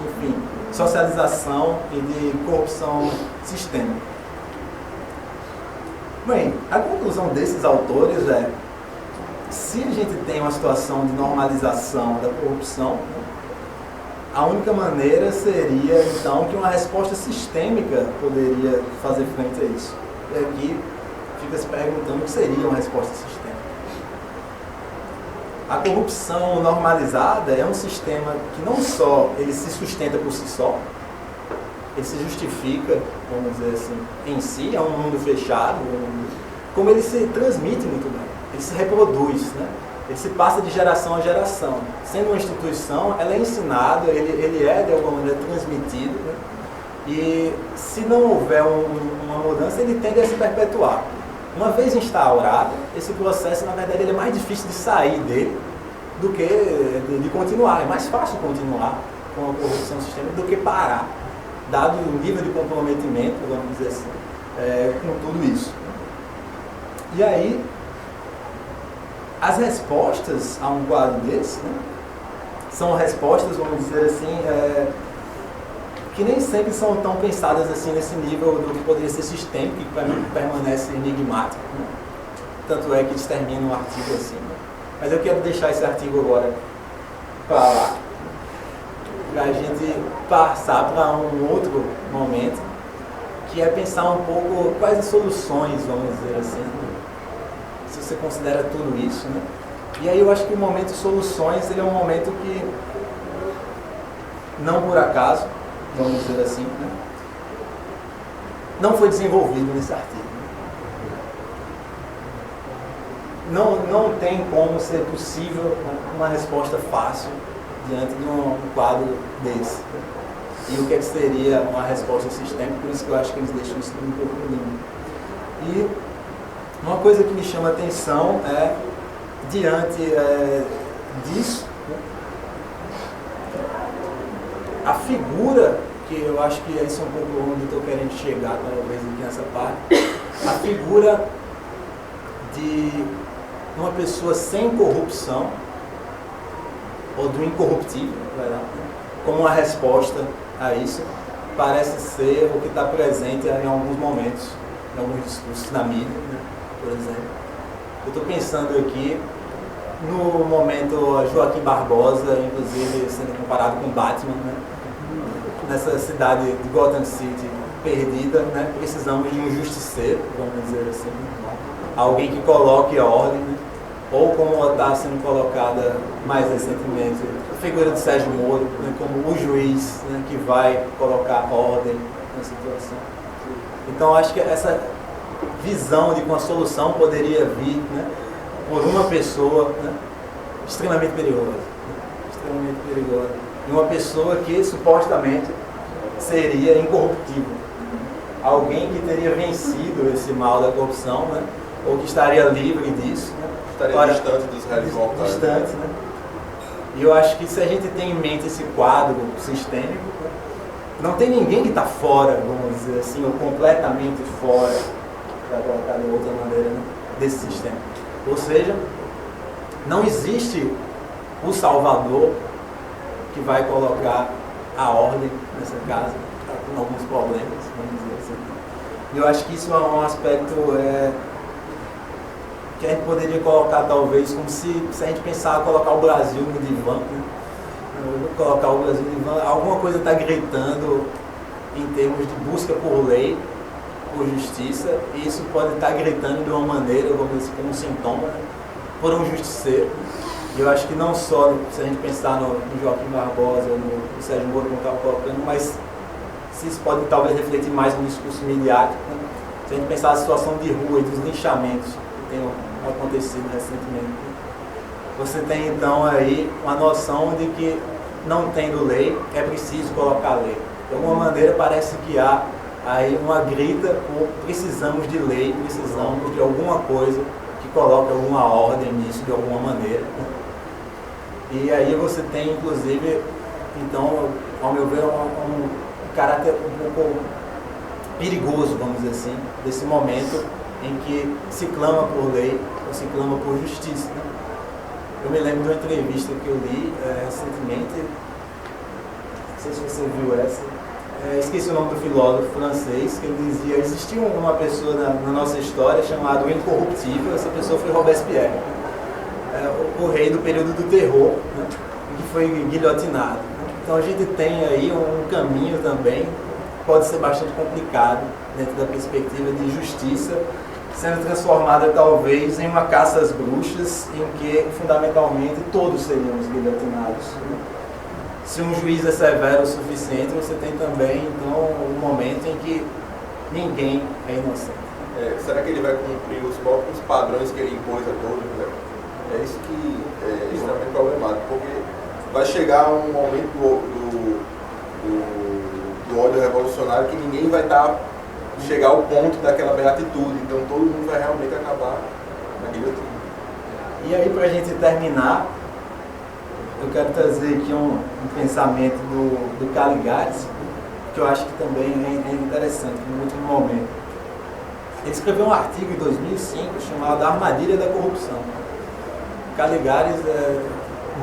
enfim, socialização e de corrupção sistêmica. Bem, a conclusão desses autores é: se a gente tem uma situação de normalização da corrupção, né, a única maneira seria, então, que uma resposta sistêmica poderia fazer frente a isso. E aqui fica se perguntando o que seria uma resposta sistêmica. A corrupção normalizada é um sistema que não só ele se sustenta por si só, ele se justifica, vamos dizer assim, em si, é um mundo fechado, como ele se transmite muito bem, ele se reproduz, né? Ele se passa de geração a geração. Sendo uma instituição, ela é ensinada, ele é de alguma maneira transmitido, né? E se não houver uma mudança, ele tende a se perpetuar. Uma vez instaurado, esse processo, na verdade, ele é mais difícil de sair dele do que de continuar. É mais fácil continuar com a corrupção sistêmica do que parar, dado o nível de comprometimento, vamos dizer assim, com tudo isso. E aí, as respostas a um quadro desse, né, são respostas, vamos dizer assim, que nem sempre são tão pensadas assim nesse nível do que poderia ser sistêmico, que para mim permanece enigmático, né? Tanto é que eles terminam um artigo assim, né? Mas eu quero deixar esse artigo agora para lá, para a gente passar para um outro momento, que é pensar um pouco quais as soluções, vamos dizer assim, se você considera tudo isso, né? E aí eu acho que o momento de soluções, ele é um momento que não por acaso, vamos dizer assim, né? Não foi desenvolvido nesse artigo. Não tem como ser possível uma resposta fácil diante de um quadro desse. E o que seria uma resposta sistêmica, por isso que eu acho que eles deixam isso um pouco no limbo. E uma coisa que me chama a atenção é, diante disso, a figura, que eu acho que isso é um pouco onde eu estou querendo chegar, talvez, aqui nessa parte, a figura de uma pessoa sem corrupção, ou do incorruptível, como uma resposta a isso, parece ser o que está presente em alguns momentos, em alguns discursos na mídia, né, por exemplo. Eu estou pensando aqui no momento Joaquim Barbosa, inclusive sendo comparado com Batman, né, nessa cidade de Gotham City perdida, né, precisamos de um justiceiro, vamos dizer assim, alguém que coloque a ordem, né, ou como está sendo colocada mais recentemente, a figura de Sérgio Moro, né, como o juiz, né, que vai colocar ordem na situação. Então acho que essa visão de que uma solução poderia vir, né, por uma pessoa, né, extremamente perigosa. Extremamente perigosa. E uma pessoa que supostamente seria incorruptível. Alguém que teria vencido esse mal da corrupção, né, ou que estaria livre disso. Né, estaria distante dos réis voltados. Distante, né? E eu acho que se a gente tem em mente esse quadro sistêmico, não tem ninguém que está fora, vamos dizer assim, ou completamente fora, para colocar de outra maneira, né, desse sistema. Ou seja, não existe o Salvador que vai colocar a ordem nessa casa, com alguns problemas, vamos dizer assim. E eu acho que isso é um aspecto que a gente poderia colocar, talvez, como se a gente pensar colocar o Brasil no divã, né? Colocar o Brasil no divã, alguma coisa está gritando em termos de busca por lei, por justiça, e isso pode estar gritando de uma maneira, vamos dizer, como um sintoma, né, por um justiceiro. E eu acho que não só, se a gente pensar no Joaquim Barbosa, no Sérgio Moro, como estava colocando, mas se isso pode talvez refletir mais no discurso midiático, né? Se a gente pensar na situação de rua e dos linchamentos que tem acontecido recentemente, você tem então aí uma noção de que, não tendo lei, é preciso colocar lei. De alguma maneira parece que há aí uma grita por precisamos de lei, precisamos de alguma coisa que coloque alguma ordem nisso de alguma maneira. E aí você tem, inclusive, então, ao meu ver, um caráter um pouco perigoso, vamos dizer assim, desse momento em que se clama por lei ou se clama por justiça, né? Eu me lembro de uma entrevista que eu li recentemente, não sei se você viu essa, esqueci o nome do filósofo francês, que ele dizia, existia uma pessoa na nossa história chamada o Incorruptível, essa pessoa foi Robespierre, o rei do período do terror, né, que foi guilhotinado. Então a gente tem aí um caminho também, pode ser bastante complicado, dentro da perspectiva de justiça, sendo transformada talvez em uma caça às bruxas, em que fundamentalmente todos seríamos guilhotinados. Se um juiz é severo o suficiente, você tem também então um momento em que ninguém é inocente. Será que ele vai cumprir os próprios padrões que ele impôs a todos? Né? É isso que é extremamente problemático, porque vai chegar um momento do ódio revolucionário que ninguém vai chegar ao ponto daquela beatitude, então todo mundo vai realmente acabar na guilhotina. E aí, para a gente terminar, eu quero trazer aqui um pensamento do Caligares, que eu acho que também é interessante, no último momento. Ele escreveu um artigo em 2005 chamado A Armadilha da Corrupção. Caligares é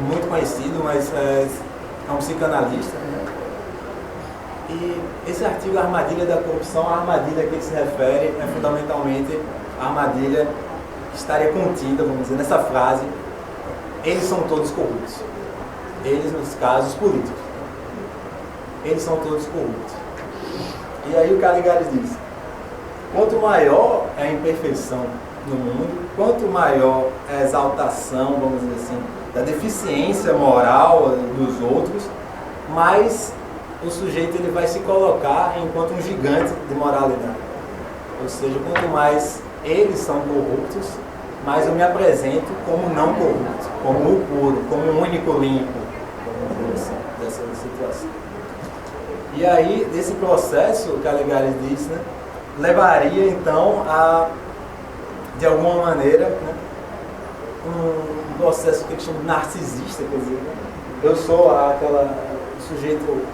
muito conhecido, mas é um psicanalista, né? E esse artigo, A Armadilha da Corrupção, a armadilha que ele se refere é fundamentalmente a armadilha que estaria contida, vamos dizer, nessa frase: eles são todos corruptos. Eles, nos casos políticos. Eles são todos corruptos. E aí o Caligares diz: quanto maior é a imperfeição no mundo, quanto maior é a exaltação, vamos dizer assim, da deficiência moral dos outros, mais o sujeito ele vai se colocar enquanto um gigante de moralidade. Ou seja, quanto mais eles são corruptos, mais eu me apresento como não corrupto, como o puro, como o único limpo, como assim, dessa situação. E aí, desse processo, o Caligari diz, né, levaria então a, de alguma maneira, né, um processo que eles chamam de narcisista, quer dizer, né, eu sou aquela sujeito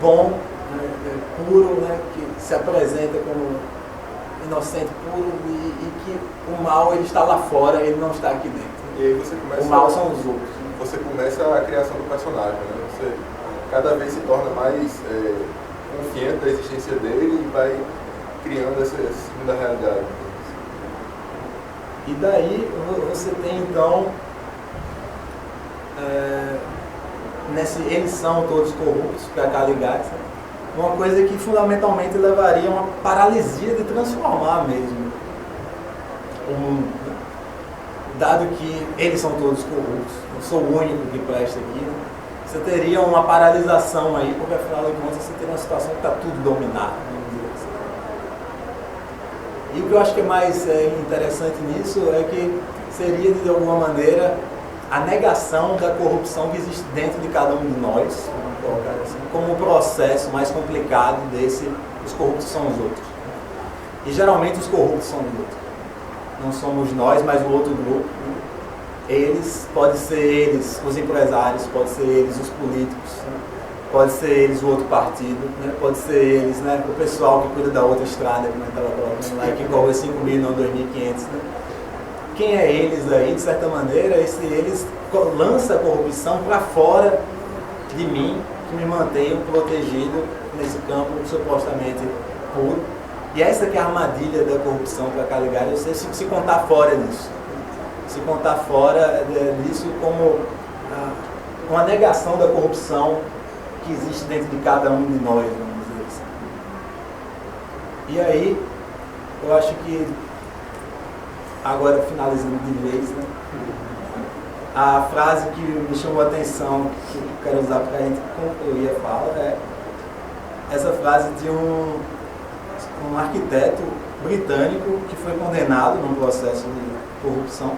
bom, né, puro, né, que se apresenta como inocente, puro, e que o mal ele está lá fora, ele não está aqui dentro. E aí você começa, o mal são os outros. Você começa a criação do personagem, né? Você cada vez se torna mais confiante da existência dele e vai criando essa segunda realidade. E daí você tem então eles são todos corruptos, para Caligari, né? Uma coisa que fundamentalmente levaria a uma paralisia de transformar mesmo o mundo, né? Dado que eles são todos corruptos, eu sou o único que presta aqui, né? Você teria uma paralisação aí, porque afinal de contas você teria uma situação que está tudo dominado, vamos dizer assim. E o que eu acho que é mais interessante nisso é que seria de alguma maneira a negação da corrupção que existe dentro de cada um de nós, vamos colocar assim, como um processo mais complicado desse, os corruptos são os outros. E geralmente os corruptos são os outros. Não somos nós, mas o outro grupo. Eles, pode ser eles, os empresários, pode ser eles, os políticos, né? Pode ser eles, o outro partido, né? Pode ser eles, né? O pessoal que cuida da outra estrada, como eu estava colocando lá, que cobra 5 mil, não 2.500, né? Quem é eles aí, de certa maneira, eles lançam a corrupção para fora de mim, que me mantenham protegido nesse campo supostamente puro. E essa que é a armadilha da corrupção para Caligari, você se contar fora disso. Se contar fora disso como uma negação da corrupção que existe dentro de cada um de nós, vamos dizer assim. E aí, eu acho que, agora finalizando de vez, né, a frase que me chamou a atenção, que eu quero usar para a gente concluir a fala, é essa frase de um arquiteto britânico que foi condenado num processo de corrupção.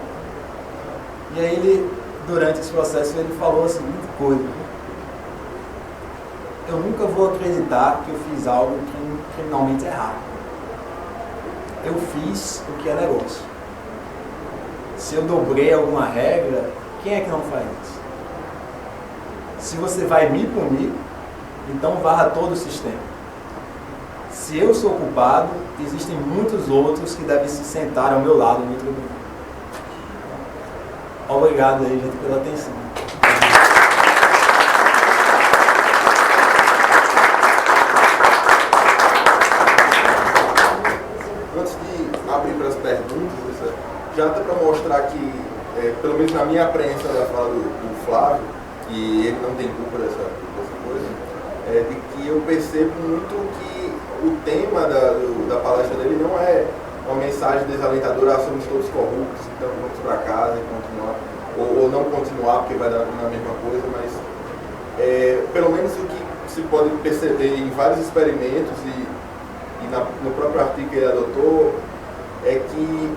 E aí ele, durante esse processo, ele falou a seguinte coisa: eu nunca vou acreditar que eu fiz algo criminalmente errado. Eu fiz o que é negócio. Se eu dobrei alguma regra, quem é que não faz isso? Se você vai me punir, então varra todo o sistema. Se eu sou culpado, existem muitos outros que devem se sentar ao meu lado no tribunal. Obrigado aí, gente, pela atenção. Antes de abrir para as perguntas, já dá para mostrar que, pelo menos na minha apreensão da fala do Flávio, e ele não tem culpa dessa coisa, de que eu percebo muito que o tema da palestra dele não é uma mensagem desalentadora: somos todos corruptos, então vamos para casa e continuar, ou não continuar porque vai dar na mesma coisa, mas pelo menos o que se pode perceber em vários experimentos e no próprio artigo que ele adotou é que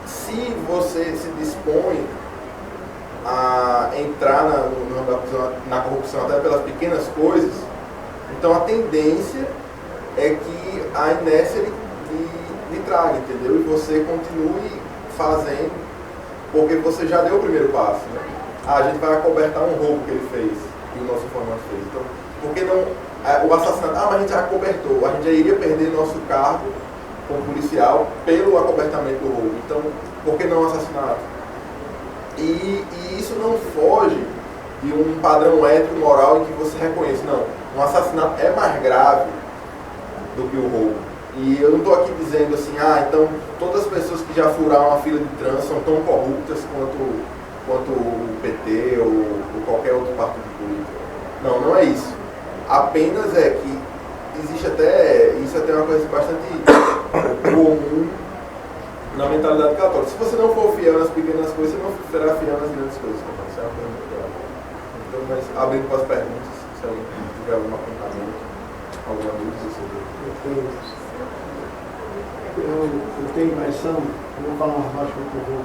se você se dispõe a entrar na corrupção até pelas pequenas coisas, então a tendência é que a inércia lhe traga, entendeu? E você continue fazendo, porque você já deu o primeiro passo, né? A gente vai acobertar um roubo que ele fez, que o nosso informante fez. Então, por que não o assassinato? Mas a gente já acobertou, a gente já iria perder nosso cargo como policial pelo acobertamento do roubo. Então, por que não o assassinato? E isso não foge de um padrão ético moral em que você reconhece, não, um assassinato é mais grave do que o roubo. E eu não estou aqui dizendo assim, então todas as pessoas que já furaram a fila de trânsito são tão corruptas quanto o PT ou qualquer outro partido político. Não, não é isso. Apenas é que existe isso até uma coisa bastante comum na mentalidade católica. Se você não for fiel nas pequenas coisas, você não será fiel nas grandes coisas. Isso é uma coisa muito grave. mas abrindo para as perguntas, se alguém tiver algum apontamento, alguma dúvida sobre eu tenho a impressão, eu vou falar uma parte que eu vou,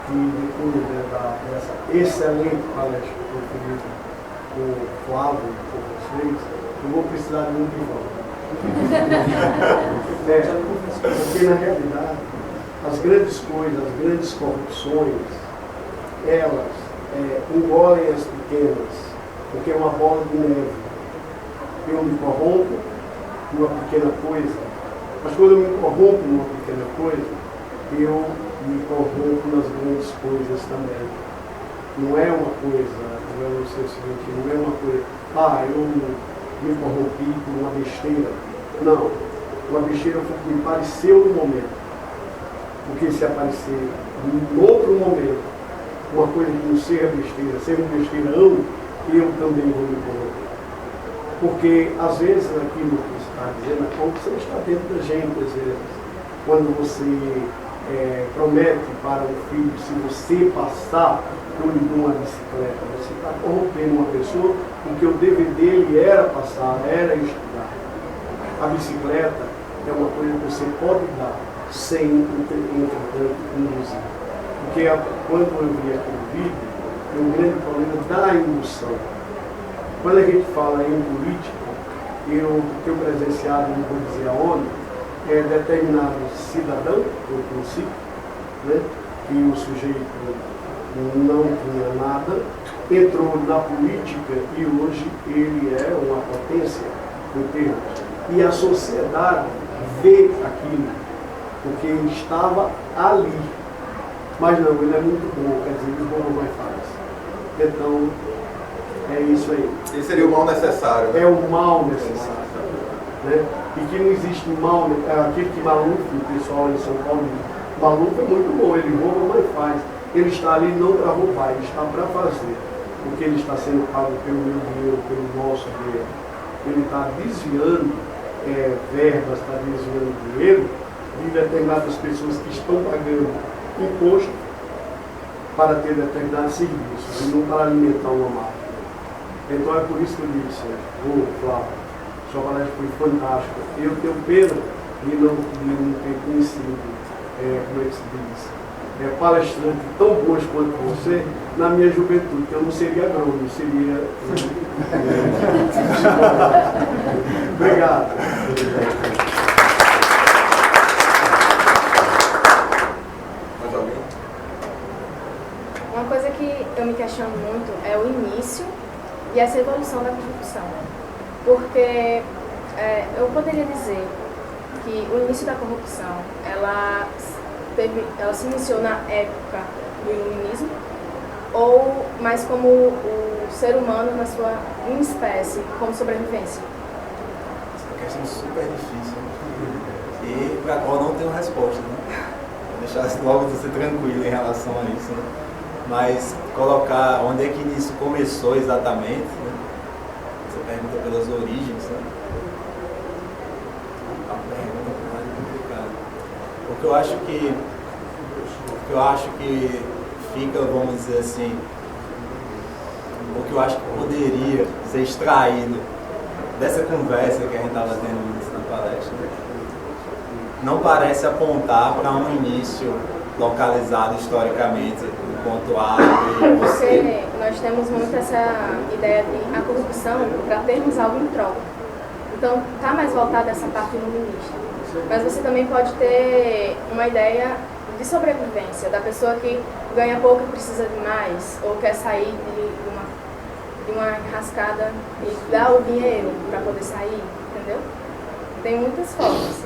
que depois dessa excelente palestra que eu fiz com o Flávio e com vocês, eu vou precisar de um porque na realidade as grandes coisas, as grandes corrupções, elas engolem as pequenas, porque é uma bola de neve. Eu me corrompo numa pequena coisa, mas quando eu me corrompo numa pequena coisa, eu me corrompo nas grandes coisas também. Não é uma coisa, não sei o seguinte, não é uma coisa, eu me corrompi por uma besteira. Não, uma besteira foi que me pareceu no momento. Porque se aparecer em outro momento, uma coisa que não seja besteira, seja um besteirão, eu também vou me corromper. Porque às vezes aquilo que você está dizendo, a corrupção está dentro da gente, às vezes. Quando você promete para o filho, se você passar por uma bicicleta, você está corrompendo uma pessoa, porque o dever dele era passar, era estudar. A bicicleta é uma coisa que você pode dar sem, entretanto, induzir. Porque quando eu vi aquele vídeo, é um grande problema da indução. Quando a gente fala em política, eu tenho presenciado, não vou dizer aonde, determinado cidadão, eu conheci, né, que o sujeito não tinha nada, entrou na política e hoje ele é uma potência em termos. E a sociedade vê aquilo, porque ele estava ali. Mas não, ele é muito bom, quer dizer, ele bom mais faz. Então, é isso aí. Esse seria o mal necessário. Né? É o mal necessário. Né? E que não existe mal, aquele que Maluf, o pessoal em São Paulo, Maluf é muito bom, ele rouba, mas faz. Ele está ali não para roubar, ele está para fazer. Porque ele está sendo pago pelo meu dinheiro, pelo nosso dinheiro. Ele está desviando verbas, está desviando dinheiro de determinadas pessoas que estão pagando imposto para ter determinados serviços e não para alimentar uma marca. Então é por isso que eu disse, Flávio, sua palestra foi fantástica. Eu tenho pena de não ter conhecido, como é que se diz, palestrantes tão bons quanto você na minha juventude, que eu não seria agrônomo, seria... Obrigado. Mais alguém? Uma coisa que eu me questiono muito é o início e essa evolução da corrupção. Porque eu poderia dizer que o início da corrupção, ela se iniciou na época do iluminismo, ou mais como o ser humano na sua espécie, como sobrevivência? Essa é uma questão super difícil e para a qual não tenho resposta, né? Vou deixar logo você tranquilo em relação a isso, né? Mas colocar onde é que isso começou exatamente, né? Você pergunta pelas origens, né? A pergunta é mais complicada. O que eu acho que fica, vamos dizer assim, o que eu acho que poderia ser extraído dessa conversa que a gente estava tendo no início da palestra, não parece apontar para um início localizado historicamente no ponto A, B, Porque C. nós temos muito essa ideia de a corrupção para termos algo em troca. Então, está mais voltada essa parte iluminista. Mas você também pode ter uma ideia de sobrevivência, da pessoa que ganha pouco e precisa de mais, ou quer sair de uma enrascada e dá o dinheiro para poder sair, entendeu? Tem muitas formas.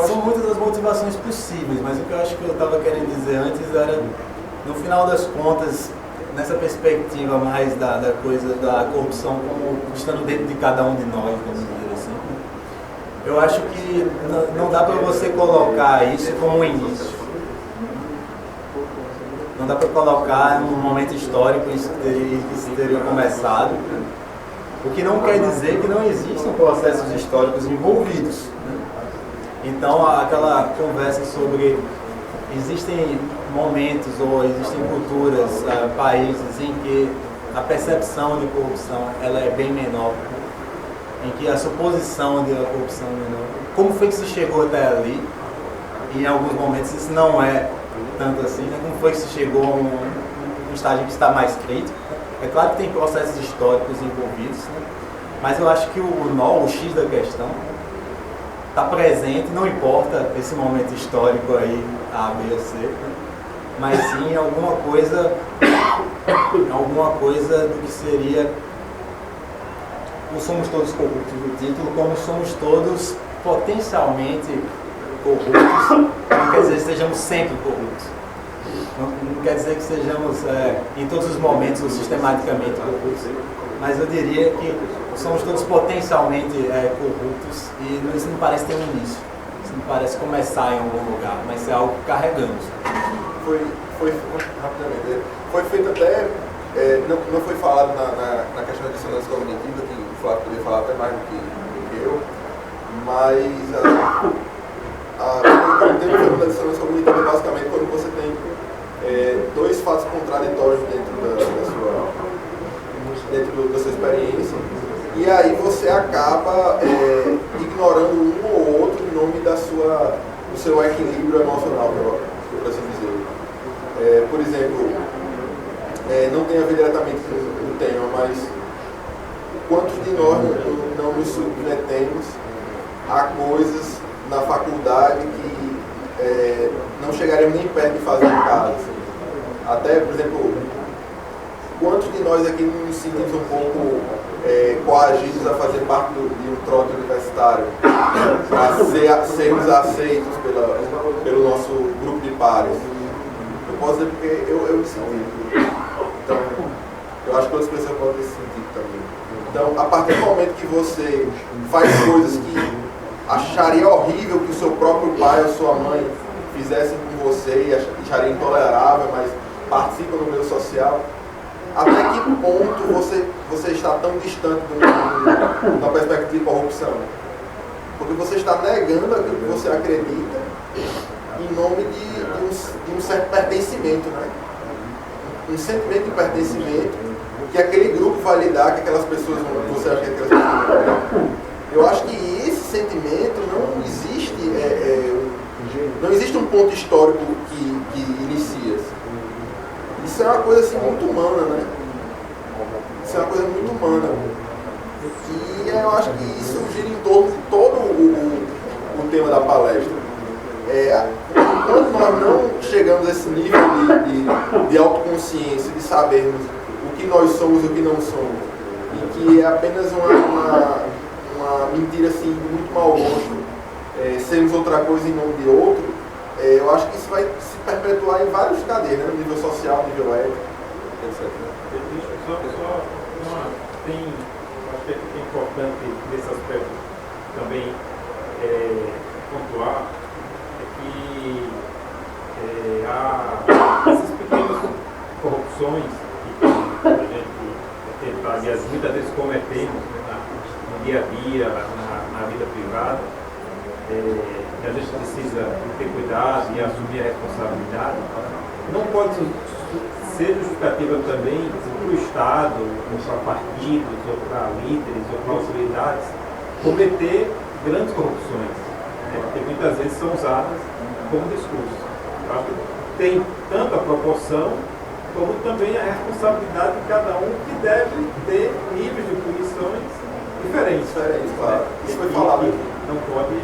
São muitas as motivações possíveis, mas o que eu acho que eu estava querendo dizer antes era, no final das contas, nessa perspectiva mais da coisa da corrupção como estando dentro de cada um de nós, vamos dizer assim. Eu acho que não dá para você colocar isso como um início. Não dá para colocar num momento histórico isso teria começado. O que não quer dizer que não existam processos históricos envolvidos. Né? Então, aquela conversa sobre existem momentos ou existem culturas, países em que a percepção de corrupção ela é bem menor, em que a suposição de corrupção é menor. Como foi que se chegou até ali? E em alguns momentos isso não é tanto assim, né? Como foi que se chegou a um estágio que está mais crítico? É claro que tem processos históricos envolvidos, né? Mas eu acho que o nó, o X da questão, está presente, não importa esse momento histórico aí, A, B ou C, né? Mas sim alguma coisa do que seria o somos todos corruptos do título, como somos todos potencialmente corruptos, não quer dizer que sejamos sempre corruptos. Não quer dizer que sejamos em todos os momentos ou sistematicamente corruptos, mas eu diria que somos todos potencialmente corruptos e isso não parece ter um início, isso não parece começar em algum lugar, mas é algo que carregamos. Rapidamente, foi feito até, não foi falado na questão da dissonância cognitiva, que o Flávio poderia falar até mais do que eu, mas o termo da dissonância cognitiva é basicamente quando você tem dois fatos contraditórios dentro da sua experiência, e aí você acaba ignorando um ou outro em nome do seu equilíbrio emocional, por assim dizer. Por exemplo, não tem a ver diretamente com o tema, mas quantos de nós não nos submetemos a coisas na faculdade que não chegaremos nem perto de fazer em casa? Até, por exemplo, quantos de nós aqui nos sentimos um pouco coagidos a fazer parte de um trote universitário, para sermos aceitos pelo nosso grupo de pares? Eu posso dizer porque eu me sinto. Então, eu acho que outras pessoas podem ter esse sentido também. Então, a partir do momento que você faz coisas que acharia horrível que o seu próprio pai ou sua mãe fizessem com você e acharia intolerável, mas participa do meio social, até que ponto você está tão distante da perspectiva de corrupção? Porque você está negando aquilo que você acredita em nome de um certo pertencimento, né? Um sentimento de pertencimento que aquele grupo vai lhe dar, que aquelas pessoas você acha que aquelas pessoas vão dar. Eu acho que esse sentimento não existe, não existe um ponto histórico que inicia. Isso é uma coisa assim muito humana, né? Isso é uma coisa muito humana. E eu acho que isso gira em torno de todo o tema da palestra. Enquanto nós não chegamos a esse nível de autoconsciência, de sabermos o que nós somos e o que não somos, e que é apenas uma mentira assim, de muito mau gosto, sermos outra coisa em nome de outro, eu acho que isso vai se perpetuar em vários cadeias, né? No nível social, no nível ético, etc. Acho que é importante nesse aspecto também pontuar que há essas pequenas corrupções que a gente aliás, muitas vezes cometemos, né, no dia a dia, na vida privada, que a gente precisa ter cuidado e assumir a responsabilidade, não pode ser justificativa também para o Estado, ou para partidos, ou para líderes, ou para autoridades, cometer grandes corrupções, né, porque muitas vezes são usadas como discurso. Eu acho que tem tanto a proporção como também a responsabilidade de cada um, que deve ter níveis de punições diferentes. Claro. Isso foi falado. Não pode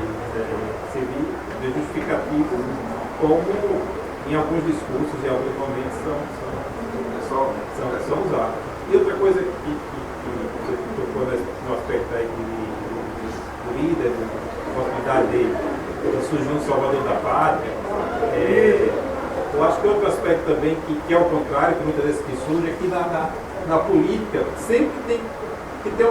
servir de justificativo, como em alguns discursos, em alguns momentos, são usados. E outra coisa que você tocou no aspecto aí do líder, da possibilidade de surgir um salvador da pátria, eu acho que outro aspecto também que é o contrário, que muitas vezes que surge, é que na política sempre tem que ter,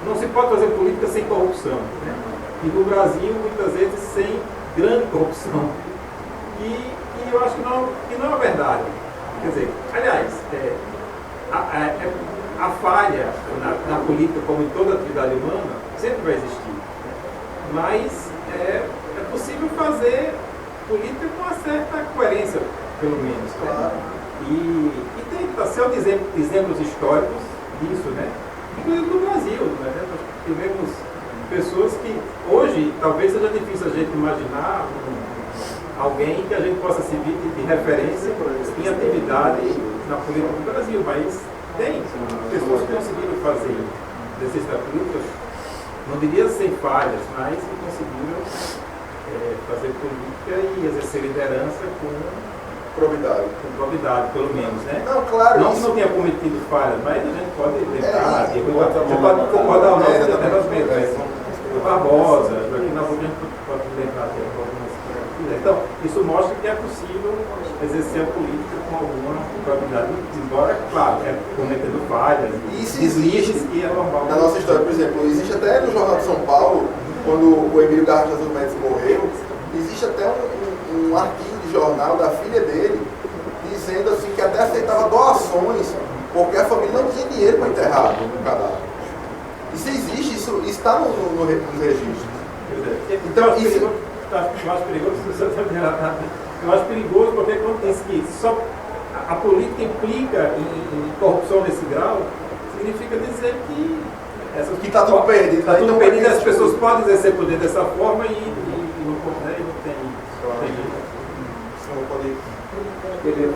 não se pode fazer política sem corrupção, né? E no Brasil, muitas vezes, sem grande corrupção. E eu acho que não é verdade. Quer dizer, aliás, a falha na política, como em toda atividade humana, sempre vai existir. Mas é possível fazer política com uma certa coerência, pelo menos. Claro. E tem são exemplos históricos disso, né? Inclusive no Brasil, né? Nós tivemos pessoas que hoje talvez seja difícil a gente imaginar alguém que a gente possa servir de referência em atividade na política do Brasil, mas tem pessoas que conseguiram fazer desses estatutos, não diria sem falhas, mas que conseguiram fazer política e exercer liderança com probidade, pelo menos, né? Não, claro. Não isso... que não tenha cometido falhas, mas a gente pode lembrar, você pode concordar ou não, das mesmas. O Barbosa, aqui na boca a gente pode lembrar de algumas. Então, isso mostra que é possível exercer a política com alguma probabilidade, embora, claro, cometendo falhas, deslizes, que é normal. Na nossa história, por exemplo, existe até no Jornal de São Paulo, quando o Emílio Garrastazu Mendes morreu, existe até um artigo de jornal da filha dele, dizendo assim que até aceitava doações, porque a família não tinha dinheiro para enterrar o cadáver. Isso existe, isso está nos registros. Então, isso... Eu acho perigoso, eu acho perigoso porque quando diz que só a política implica em corrupção nesse grau, significa dizer que essas que está tudo perdido. Está tudo perdido, as pessoas podem exercer poder dessa forma e não tem jeito.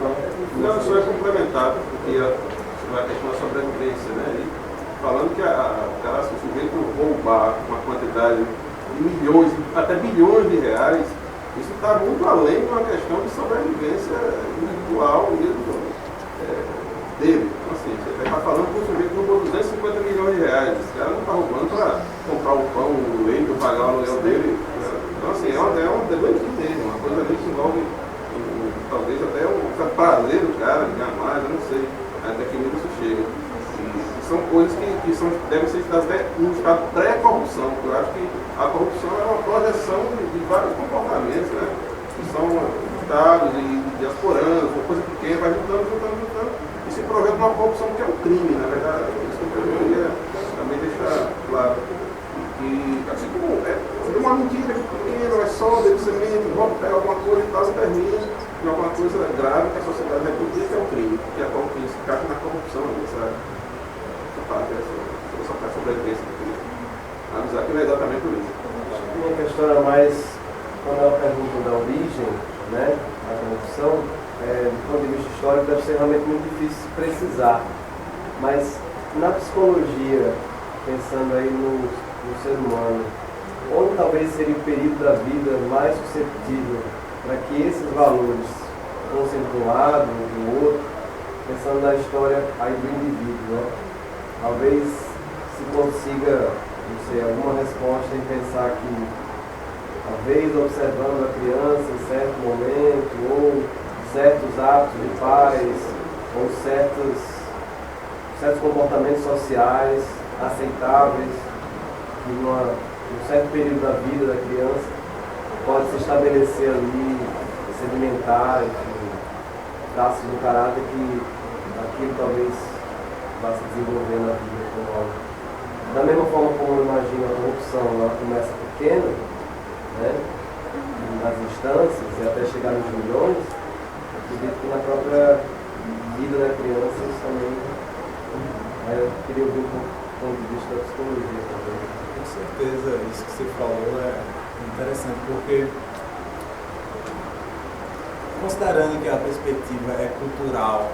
Não, só é complementado, porque a questão da sobrevivência, né? E falando que se o sujeito roubar uma quantidade de milhões, até bilhões de reais, isso está muito além de uma questão de sobrevivência individual mesmo dele. Então, assim, você está falando que o sujeito roubou 250 milhões de reais. Esse cara não está roubando para comprar o pão, o leite, ou pagar o aluguel dele. Então, assim, é uma doença mesmo, uma coisa ali que envolve talvez até um prazer do cara ganhar mais, eu não sei até que nível isso chega. São coisas que devem ser estudadas até no estado pré-corrupção, porque eu acho que a corrupção é uma projeção de vários comportamentos, né? Que são estados e diasporanos, uma coisa pequena, vai juntando, e se projeta uma corrupção que é um crime, na verdade. Isso que eu queria também deixar claro. E assim como uma mentira pequena, é só deducimento, volta a pegar alguma coisa e tal, e termina em alguma coisa grave que a sociedade repudia que é um crime, que a corrupção se encaixa na corrupção, sabe? Essa parte de sobrevivência do crime. Avisar que não é exatamente por isso. Minha questão é mais, quando ela pergunta da origem, né, da corrupção, do ponto de vista histórico deve ser realmente muito difícil de precisar. Mas na psicologia, pensando aí no ser humano, onde talvez seria o período da vida mais susceptível para que esses valores fossem de um lado ou do outro, pensando na história aí do indivíduo, né? Talvez se consiga, não sei, alguma resposta em pensar que, talvez observando a criança em certo momento, ou certos hábitos de pais, ou certos comportamentos sociais aceitáveis, que num certo período da vida da criança pode se estabelecer ali, sedimentar, enfim, traços do caráter que aquilo talvez vá se desenvolver na vida como algo. Da mesma forma como eu imagino a corrupção, ela começa pequena, né, nas instâncias e até chegar nos milhões, acredito que na própria vida da criança isso também. Eu queria ouvir um pouco do ponto de vista da psicologia também. Com certeza, isso que você falou é interessante, porque considerando que a perspectiva é cultural,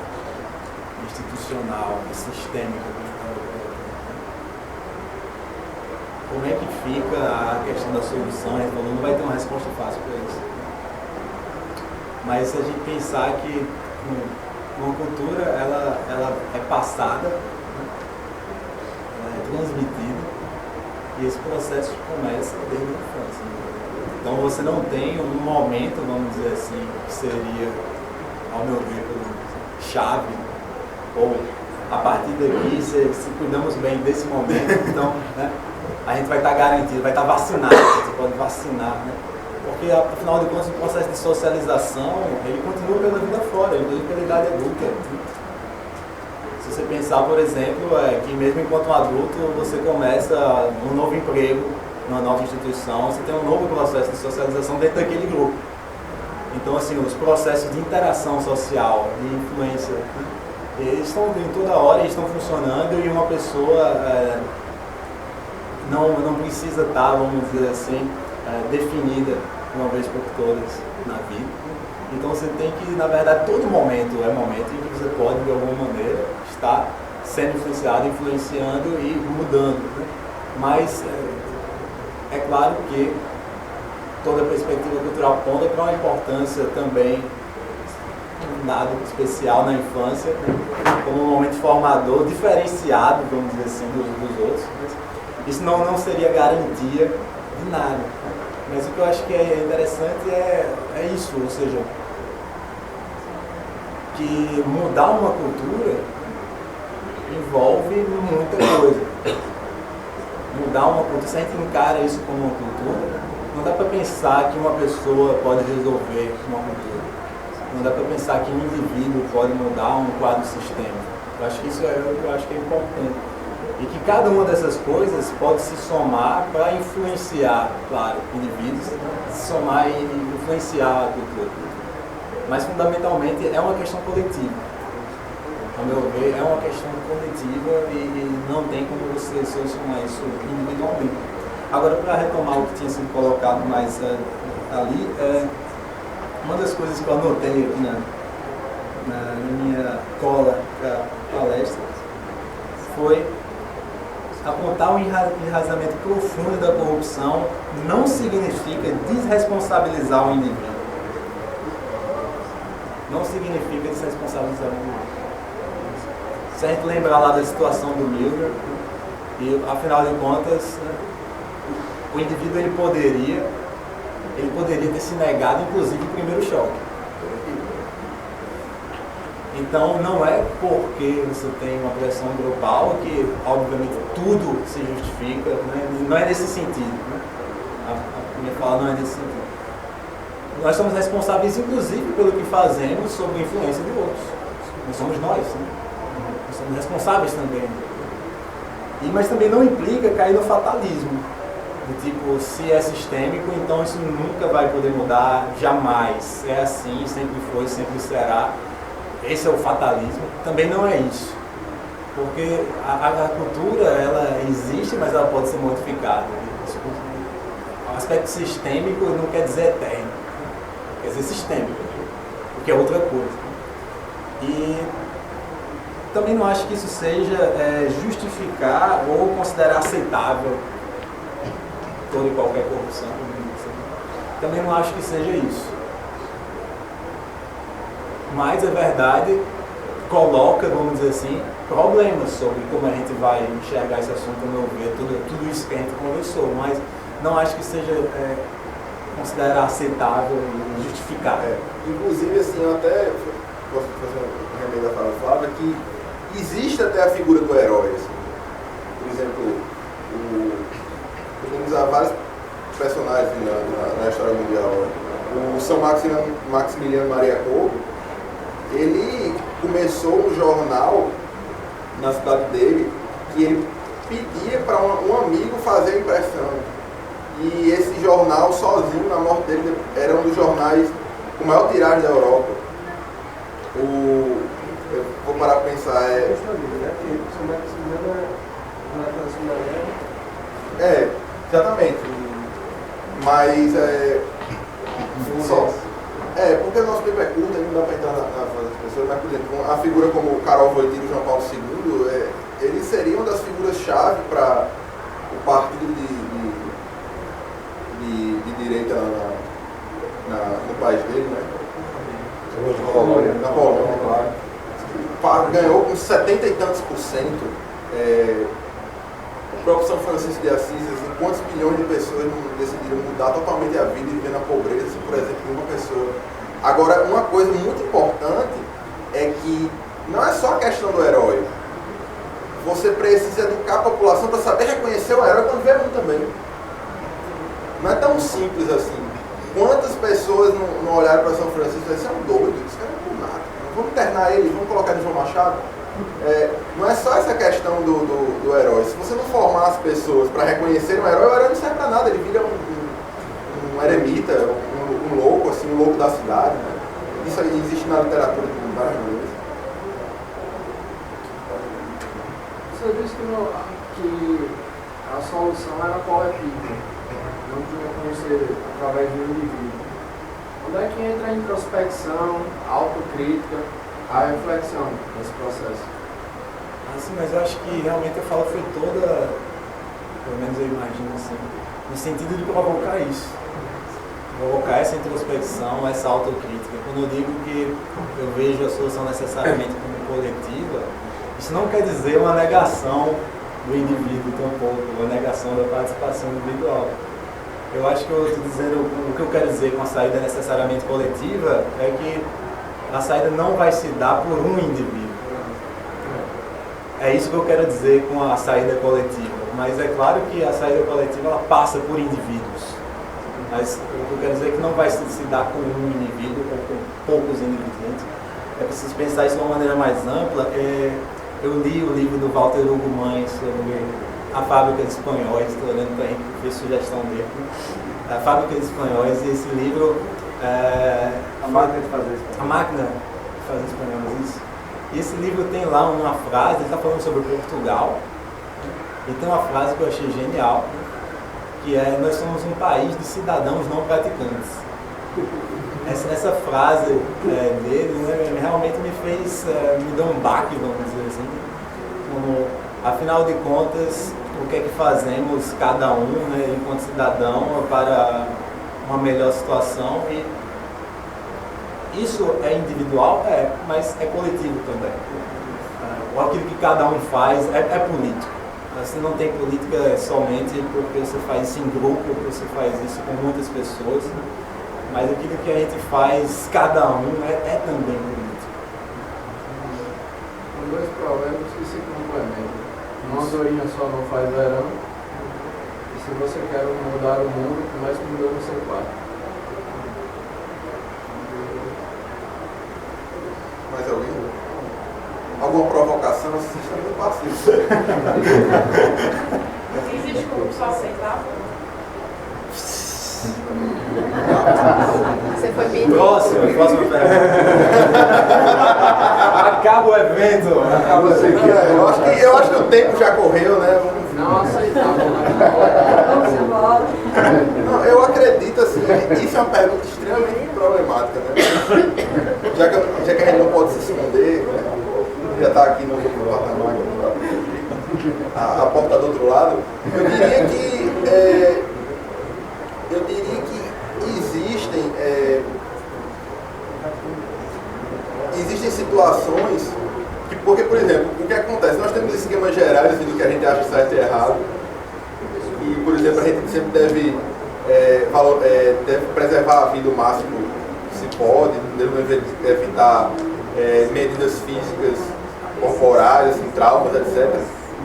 institucional e sistêmica, como é que fica a questão da solução? A gente falou, não vai ter uma resposta fácil para isso. Mas se a gente pensar que uma cultura ela é passada, né? Ela é transmitida, e esse processo começa desde a infância. Então você não tem um momento, vamos dizer assim, que seria, ao meu ver, chave, ou a partir daqui, se cuidamos bem desse momento, então, né, a gente vai estar garantido, vai estar vacinado, você pode vacinar, né? Porque, afinal de contas, o processo de socialização, ele continua pela vida fora, inclusive pela idade adulta. Se você pensar, por exemplo, que mesmo enquanto um adulto, você começa um novo emprego, numa nova instituição, você tem um novo processo de socialização dentro daquele grupo. Então, assim, os processos de interação social, de influência, né, eles estão em toda hora, eles estão funcionando e uma pessoa não precisa estar, vamos dizer assim, definida uma vez por todas na vida. Então você tem que, na verdade, todo momento é momento em que você pode, de alguma maneira, estar sendo influenciado, influenciando e mudando, né? Mas é claro que toda a perspectiva cultural aponta para uma importância também, um dado especial na infância, né? Como um momento formador, diferenciado, vamos dizer assim, dos outros. Isso não seria garantia de nada. Mas o que eu acho que é interessante é isso, ou seja, que mudar uma cultura envolve muita coisa. Mudar uma cultura, se a gente encara isso como uma cultura, não dá para pensar que uma pessoa pode resolver uma cultura. Não dá para pensar que um indivíduo pode mudar um quadro sistêmico. Eu acho que isso é o que eu acho que é importante. E que cada uma dessas coisas pode se somar para influenciar, claro, indivíduos, se somar e influenciar a cultura. Mas fundamentalmente é uma questão coletiva. Ao meu ver, é uma questão coletiva e não tem como você solucionar isso individualmente. Agora, para retomar o que tinha sido colocado mais ali, uma das coisas que eu anotei aqui na minha cola para a palestra foi apontar um enraizamento profundo da corrupção não significa desresponsabilizar o indivíduo. Não significa desresponsabilizar o indivíduo. Se a gente lembrar lá da situação do Milgram, e afinal de contas, o indivíduo ele poderia ter se negado, inclusive, o primeiro choque. Então, não é porque você tem uma pressão global que, obviamente, tudo se justifica, né? Não é nesse sentido. Né? A minha fala não é nesse sentido. Nós somos responsáveis, inclusive, pelo que fazemos sob a influência de outros. Nós somos nós, né? Nós somos responsáveis também. Mas também não implica cair no fatalismo. Do tipo, se é sistêmico, então isso nunca vai poder mudar, jamais. É assim, sempre foi, sempre será. Esse é o fatalismo. Também não é isso. Porque a cultura, ela existe, mas ela pode ser modificada. O aspecto sistêmico não quer dizer eterno. Quer dizer sistêmico, o que é outra coisa. E também não acho que isso seja justificar ou considerar aceitável toda e qualquer corrupção. Também não acho que seja isso. Mas a verdade coloca, vamos dizer assim, problemas sobre como a gente vai enxergar esse assunto, no meu ver, tudo isso que a gente conversou, mas não acho que seja considerar aceitável e justificável. Inclusive, assim, eu até posso fazer um remédio da fala do Flávio, que existe até a figura do herói. Assim. Por exemplo, podemos usar vários personagens na história mundial. O São Maximiliano Maria Kolbe, ele começou um jornal na cidade dele que ele pedia para um amigo fazer a impressão. E esse jornal, sozinho, na morte dele, era um dos jornais com maior tiragem da Europa. Eu vou parar para pensar. Exatamente. Mas porque o nosso tempo é curto, não dá para entrar na fala das pessoas, mas, por exemplo, a figura como Karol Wojtyła e João Paulo II, eles seriam das figuras-chave para o partido de direita no país dele, né? Na Polônia, claro. Ganhou com 70 e tantos %. O próprio São Francisco de Assis, assim, quantos milhões de pessoas não decidiram mudar totalmente a vida e viver na pobreza, assim, por exemplo, de uma pessoa. Agora, uma coisa muito importante é que não é só a questão do herói. Você precisa educar a população para saber reconhecer o herói quando vê um também. Não é tão simples assim. Quantas pessoas não olharam para São Francisco e disseram, esse é um doido, esse cara não é nada. Vamos internar ele, vamos colocar ele no João Machado? Não é só essa questão do herói. Se você não formar as pessoas para reconhecer o herói não serve para nada. Ele vira um eremita, um louco, assim, um louco da cidade, né? Isso aí existe na literatura de várias maneiras. Você disse que a solução era coletiva, não tinha como ser através do indivíduo. Onde é que entra a introspecção, a autocrítica, a reflexão nesse processo? Assim, mas eu acho que realmente a fala foi toda, pelo menos eu imagino assim, no sentido de provocar isso. Provocar essa introspecção, essa autocrítica. Quando eu digo que eu vejo a solução necessariamente como coletiva, isso não quer dizer uma negação do indivíduo tampouco, uma negação da participação individual. Eu acho que eu estou dizendo, o que eu quero dizer com a saída necessariamente coletiva é que a saída não vai se dar por um indivíduo. É isso que eu quero dizer com a saída coletiva. Mas é claro que a saída coletiva ela passa por indivíduos. Mas o que eu quero dizer é que não vai se dar com um indivíduo ou com poucos indivíduos. É preciso pensar isso de uma maneira mais ampla. Eu li o livro do Walter Hugo Mães sobre a Fábrica de Espanhóis, estou olhando para a gente ver sugestão dele. A Fábrica de Espanhóis, e esse livro... A Máquina de Fazer Espanhóis. A Máquina de Fazer Espanhóis, isso. E esse livro tem lá uma frase, ele está falando sobre Portugal, e tem uma frase que eu achei genial, que é: nós somos um país de cidadãos não praticantes. Essa frase dele, né, realmente me fez, me deu um baque, vamos dizer assim. Como, afinal de contas, o que é que fazemos cada um, né, enquanto cidadão, para uma melhor situação? E isso é individual, mas é coletivo também. Aquilo que cada um faz é político. Você não tem política somente porque você faz isso em grupo, porque você faz isso com muitas pessoas, mas aquilo que a gente faz, cada um, é também político. São dois problemas que se complementam. Uma andorinha só não faz verão, e se você quer mudar o mundo, comece mudando o seu quarto. Mais alguém? Alguma provocação? Vocês estão muito passivos. Existe corrupção aceitável? Você foi bem. Próxima pergunta. Acaba o evento. Acaba o evento. Eu acho que o tempo já correu, né? Não aceitável. Não, eu acredito assim, isso é uma pergunta extremamente problemática, né? Já que a gente não pode se esconder, né? Já está aqui no patamar, a porta do outro lado, eu diria que existem situações que, porque, por exemplo, o que acontece? Nós temos esquemas gerais assim, do que a gente acha certo e errado, e, por exemplo, a gente sempre deve preservar a vida o máximo que se pode, deve evitar medidas físicas corporais, assim, traumas, etc.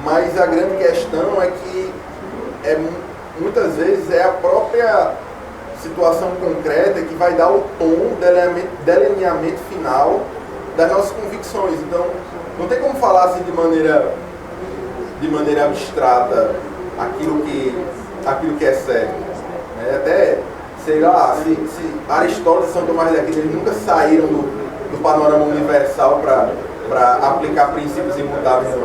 Mas a grande questão é que muitas vezes é a própria situação concreta que vai dar o tom, delineamento final das nossas convicções. Então, não tem como falar assim de maneira abstrata aquilo que é certo. Né? Até, sei lá, se Aristóteles e São Tomás de Aquino eles nunca saíram do panorama universal para aplicar princípios imutáveis no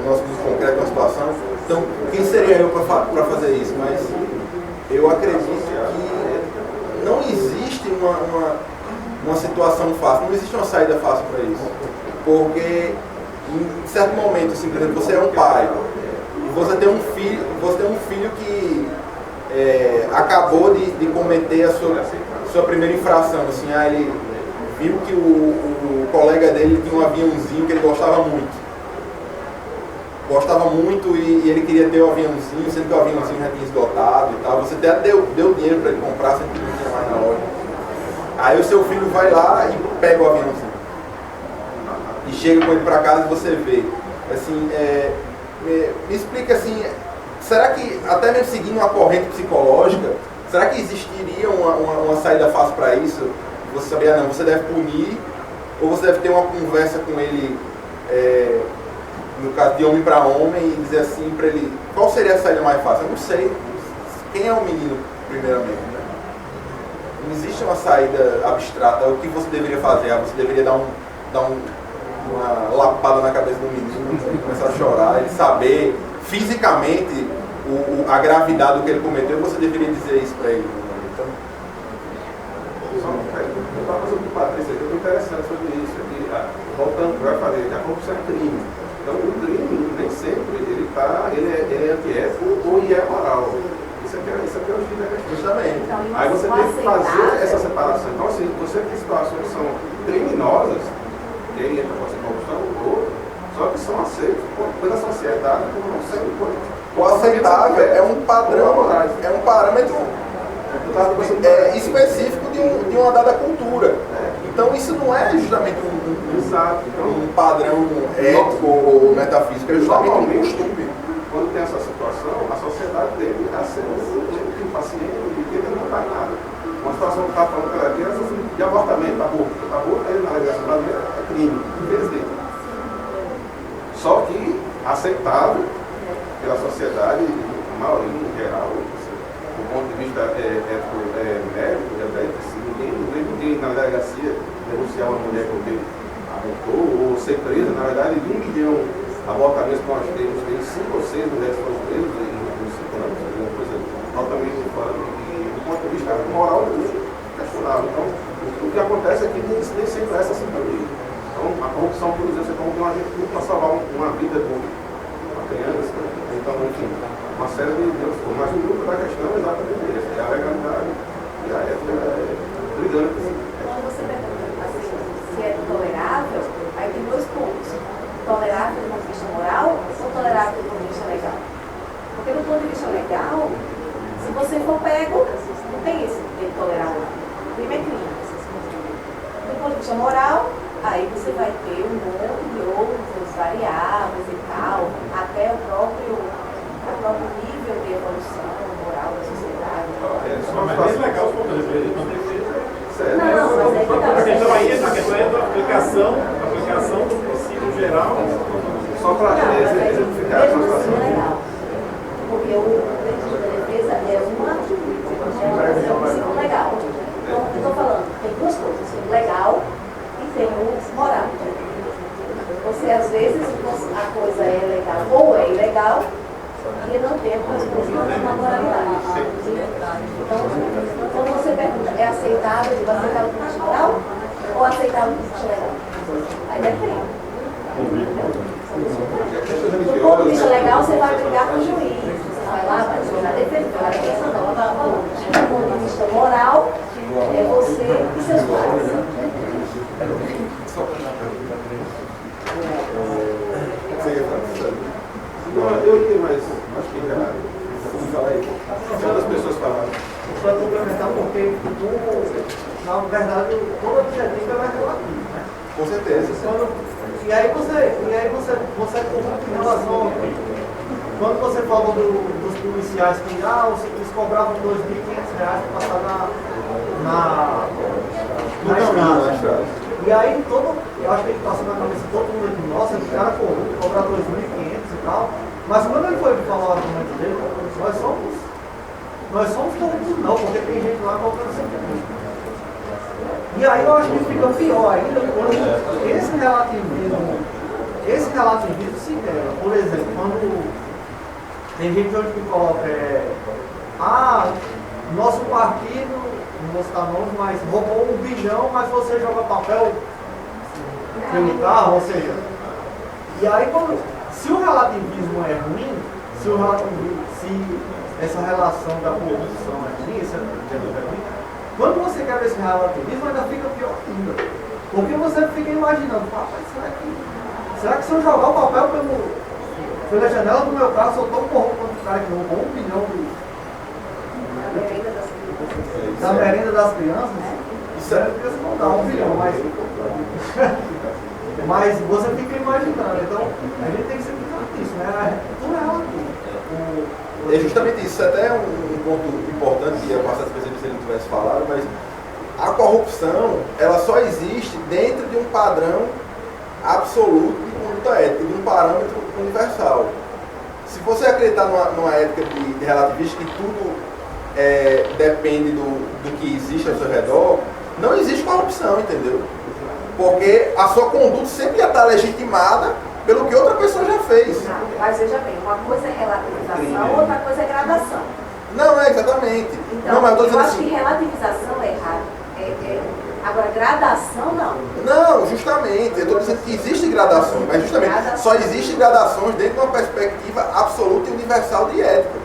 nosso mundo concreto, na situação. Então, quem seria eu para fazer isso? Mas eu acredito que não existe uma situação fácil, não existe uma saída fácil para isso. Porque, em certo momento, assim, por exemplo, você é um pai, e você tem um filho que acabou de cometer a sua primeira infração. Assim, ele viu que o colega dele tinha um aviãozinho que ele gostava muito. E ele queria ter o aviãozinho, sendo que o aviãozinho já tinha esgotado e tal. Você até deu dinheiro para ele comprar, sendo que não tinha mais na loja. Aí o seu filho vai lá e pega o aviãozinho. E chega com ele para casa e você vê. Assim, me explica assim, será que, até mesmo seguindo uma corrente psicológica, será que existiria uma saída fácil para isso? Você sabia, não, você deve punir, ou você deve ter uma conversa com ele, no caso de homem para homem, e dizer assim para ele, qual seria a saída mais fácil? Eu não sei. Quem é o menino, primeiramente, né? Não existe uma saída abstrata. O que você deveria fazer? Você deveria dar uma lapada na cabeça do menino, começar a chorar, ele saber fisicamente a gravidade do que ele cometeu, você deveria dizer isso para ele. Então, eu estava fazendo com o Patrícia aqui, eu estou interessante sobre isso. Aqui, voltando para fazer, a corrupção é crime. Então, o crime, nem sempre, ele é antiético ou é moral. Isso aqui é o fim da questão. Justamente. Aí você tem que fazer essa separação. Então, assim, você tem situações que são criminosas, e aí entra com a corrupção ou outro, só que são aceitos pela sociedade como não sendo coisas. O aceitável é um padrão, é um parâmetro específico de uma dada cultura. Então isso não é justamente um padrão ético ou metafísico, é justamente um costume. Quando tem essa situação, a sociedade dele está sendo impaciente e tenta não faz nada. Uma situação que está falando pela criança de abortamento, aborto aí na legislação brasileira é crime, infelizmente. Só que aceitável pela sociedade, a maioria em geral, do ponto de vista médico, ninguém na delegacia denunciar uma mulher que abortou ou ser presa. Na verdade, de 1 milhão de abortamentos que nós temos, tem 5 ou 6 mulheres que foram presas em 5 anos, uma coisa altamente fora. E do ponto de vista moral, é questionável. Então, o que acontece é que nem sempre é essa sintonia. Então, a corrupção, por exemplo, você tem uma gente que para salvar uma vida de uma criança, então, enfim, uma série de Deus. Mas o núcleo da questão é exatamente esse, é a legalidade e a ética brigando com isso. Quando você pergunta assim, se é tolerável, aí tem 2 pontos. Tolerável do ponto de vista moral ou tolerável do ponto de vista legal? Porque do ponto de vista legal, se você for pego, não tem esse de tolerar ou não. Crime é crime. Do ponto de vista moral, aí você vai ter um monte de outros variáveis e tal, até o próprio nível de evolução moral da sociedade. Mas é legal os pontos de vista, não tem que ser. Não, mas é que A questão aí é da aplicação do princípio geral. Só para exemplificar essa situação. Legal. Porque o princípio da defesa é um princípio legal. Então, eu estou falando, tem 2 coisas, o legal e tem o moral. Você, às vezes, a coisa é legal ou é ilegal e não tem a correspondência na moralidade. Então, quando você pergunta, é aceitável o princípio moral ou aceitável o princípio legal? Aí depende. Do ponto de vista legal, você vai brigar com o juiz. Você vai lá, vai jogar defesa, vai lá, essa não, tá bom. Do ponto de vista moral, é você e seus pais. Não, eu li, mas acho que já. Fala aí. Quantas pessoas falaram? Só complementar porque, na verdade, todo objetivo é mais relativo, né? Com certeza. E aí você corrupto em relação. Quando você falou dos policiais que eles cobravam R$2.500 para passar na estrada. E aí eu acho que ele passou na cabeça de todo mundo aqui, nossa, esse cara corrupto, cobrar R$2.500 e tal. Mas quando ele foi falar o argumento dele, nós somos corruptos não, porque tem gente lá cobrando sempre muito. E aí eu acho que fica pior ainda quando esse relativismo se quebra. Por exemplo, quando tem gente hoje que coloca nosso partido, não vou citar nome, mas roubou R$1 bilhão, mas você joga papel pelo carro, ou seja. E aí se o relativismo é ruim, se essa relação da corrupção é ruim, quando você quebra esse relativismo, ainda fica pior ainda. Porque você fica imaginando, rapaz, será que se eu jogar o papel pela janela do meu carro, eu sou tão corrupto quanto o cara que roubou R$1 bilhão da merenda das crianças? Isso é porque não dá R$1 bilhão, mas você fica imaginando. Então, a gente tem que ser muito nisso, né? Tudo é relativo. É justamente isso, até um ponto importante que ia passar despercebido se ele não tivesse falado, mas a corrupção, ela só existe dentro de um padrão absoluto de conduta ética, de um parâmetro universal. Se você acreditar numa ética de relativista que tudo depende do que existe ao seu redor, não existe corrupção, entendeu? Porque a sua conduta sempre ia estar legitimada pelo que outra pessoa já fez. Mas veja bem, uma coisa é relativização, outra coisa é gradação. Não, exatamente. Então, não, mas eu acho assim, que relativização é errado. Agora, gradação não. não, justamente, eu estou dizendo que existem gradações, mas justamente só existem gradações dentro de uma perspectiva absoluta e universal de ética.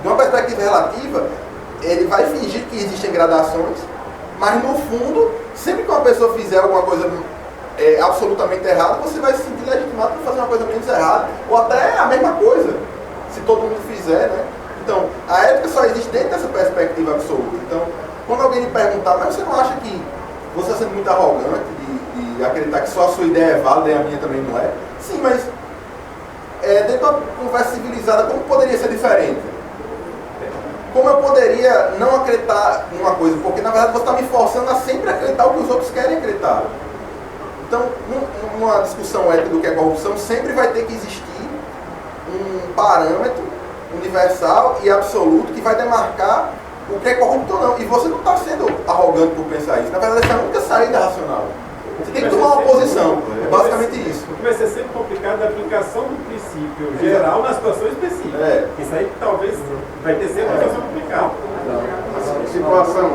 De uma perspectiva relativa, ele vai fingir que existem gradações, mas no fundo, sempre que uma pessoa fizer alguma coisa absolutamente errada, você vai se sentir legitimado para fazer uma coisa menos errada, ou até a mesma coisa, se todo mundo fizer, né? Então, a ética só existe dentro dessa perspectiva absoluta. Então, quando alguém lhe perguntar, mas você não acha que você está sendo muito arrogante de acreditar que só a sua ideia é válida e a minha também não é? Sim, mas dentro de uma conversa civilizada, como poderia ser diferente? Como eu poderia não acreditar numa coisa? Porque, na verdade, você está me forçando a sempre acreditar o que os outros querem acreditar. Então, numa discussão ética do que é corrupção, sempre vai ter que existir um parâmetro universal e absoluto que vai demarcar o que é corrupto ou não. E você não está sendo arrogante por pensar isso. Na verdade, essa é a única saída racional. Você tem que tomar uma posição. É basicamente isso. O que vai ser sempre complicado é a aplicação do princípio geral na situação específica. Isso aí talvez vai ter sempre uma situação complicada. A situação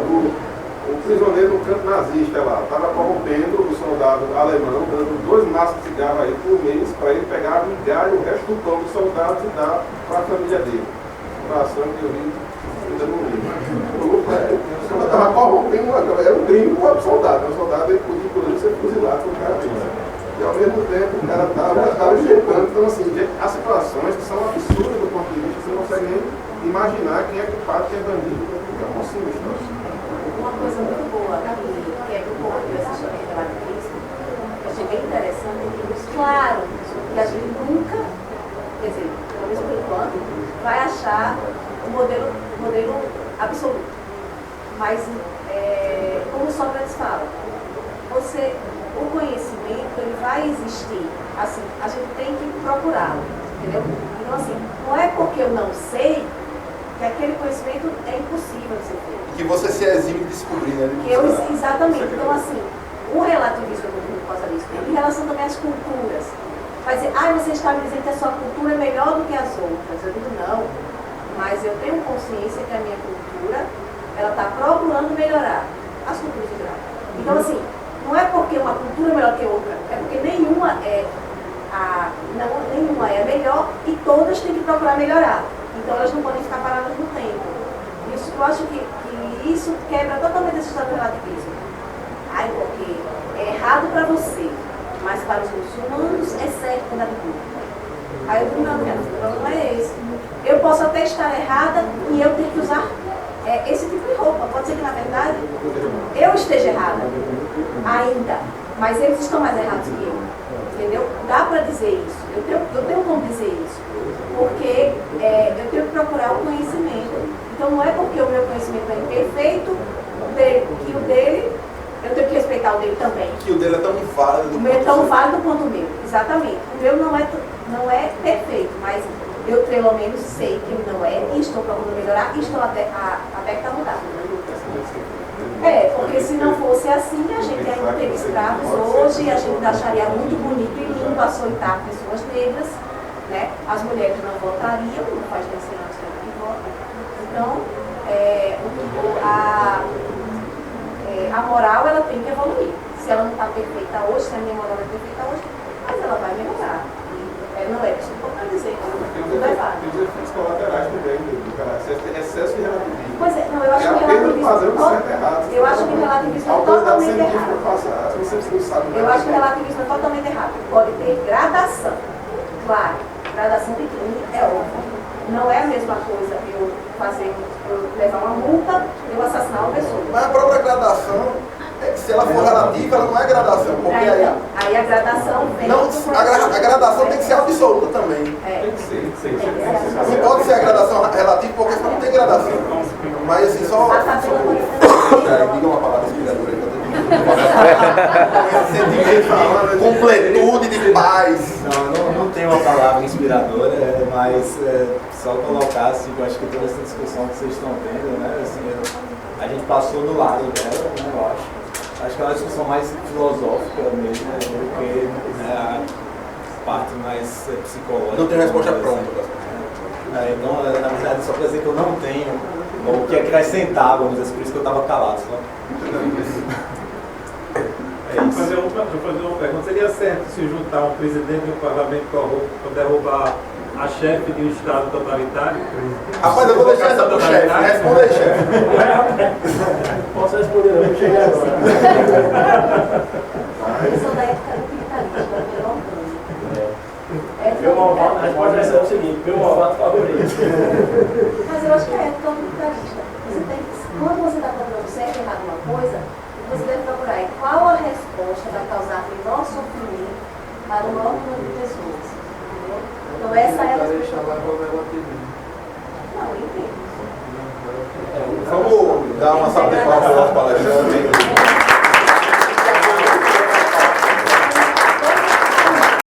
o prisioneiro no campo nazista lá, estava corrompendo o soldado alemão, dando 2 maços de cigarro aí por mês para ele pegar a migalha e o resto do pão dos soldados e dar para a família dele. Situação que eu vi ainda no livro. O estava corrompendo era um crime com o soldado. O soldado ele podia, inclusive, ser fuzilado por cara disso. E ao mesmo tempo o cara estava injetando. Então, assim, há situações que são absurdas do ponto de vista, você não consegue nem imaginar quem é culpado, quem é bandido. É um mocinho isso. Uma coisa muito boa que é do povo que eu assisti aqui pela Cristo, eu achei bem interessante, que claro que a gente nunca, quer dizer, pelo menos por enquanto, vai achar o modelo absoluto. Mas, como Sócrates fala, o conhecimento ele vai existir, assim, a gente tem que procurá-lo, entendeu? Então, assim, não é porque eu não sei que aquele conhecimento é impossível de ser feito. Que você se exime de descobrir, né? Exatamente. Então, assim, o relativismo por causa disso, em relação também às culturas. Vai dizer, você está me dizendo que a sua cultura é melhor do que as outras. Eu digo, não. Mas eu tenho consciência que a minha cultura, ela está procurando melhorar as culturas em geral. Então, assim, não é porque uma cultura é melhor que outra, é porque nenhuma é melhor e todas têm que procurar melhorar. Então, elas não podem ficar paradas no tempo. Isso, eu acho que isso quebra totalmente esse estado do relativismo. Porque é errado para você, mas para os muçulmanos é certo quando é tudo. Aí eu digo, não, não é esse. Eu posso até estar errada e eu ter que usar esse tipo de roupa. Pode ser que, na verdade, eu esteja errada ainda, mas eles estão mais errados que eu. Entendeu? Dá para dizer isso. Eu tenho como dizer isso. Porque eu tenho que procurar o conhecimento. Então não é porque o meu conhecimento é imperfeito que o dele, eu tenho que respeitar o dele também. Que o dele é tão válido. O meu é tão válido quanto o meu, exatamente. O meu não é perfeito, mas eu pelo menos sei que ele não é e estou procurando melhorar e estou aberta a mudar. Porque se não fosse assim, a gente ainda teria escravos hoje, a gente acharia muito bonito e lindo açoitar pessoas negras, né? As mulheres não votariam, não faz 10 anos que votam. Então, a moral ela tem que evoluir. Se ela não está perfeita hoje, se a minha moral é perfeita hoje, mas ela vai melhorar. Não é isso que eu estou dizendo. Tudo é válido. Tem os efeitos colaterais também do caráter. Excesso de relativismo. Pois é, não, eu acho que o relativismo. Eu acho que o relativismo é totalmente errado. Eu acho que o relativismo é totalmente errado. Pode ter gradação. Claro, gradação de crime é óbvio. Não é a mesma coisa eu levar uma multa, eu assassinar uma pessoa. Mas a própria gradação, se ela for relativa, ela não é gradação. Porque aí a gradação vem. Não, a gradação tem que ser absoluta também. Tem que ser. Não pode ser a gradação relativa, porque senão não tem gradação. Mas assim, diga uma palavra inspiradora aí. esse sentimento de completude, de paz. Não tem uma palavra inspiradora, mas só colocar assim, eu acho que toda essa discussão que vocês estão tendo, né, assim, a gente passou do lado dela, né, eu acho. Acho que é uma discussão mais filosófica mesmo, do que, né, a parte mais psicológica. Não tem resposta pronta. Então, na verdade, só para dizer que eu não tenho o que acrescentar, vamos dizer, por isso que eu estava calado. Só. Deixa eu fazer uma pergunta. Seria certo se juntar um presidente do parlamento corrupto para derrubar a chefe de um Estado totalitário? Rapaz, eu vou deixar essa pro chefe. Responda aí, chefe. Posso responder, não, eu cheguei agora. Eu sou da época do capitalismo, eu não Meu malvado, a resposta vai ser o seguinte, meu malvado favorito. Mas eu acho que é época capitalista. Quando você está procurando certo e errado uma coisa, você deve procurar qual a resposta vai causar menor sofrimento para o maior número de pessoas. Entendeu? Então essa é a resposta. Não, eu entendo. Vamos dar uma salva de palmas para o nosso palestrante.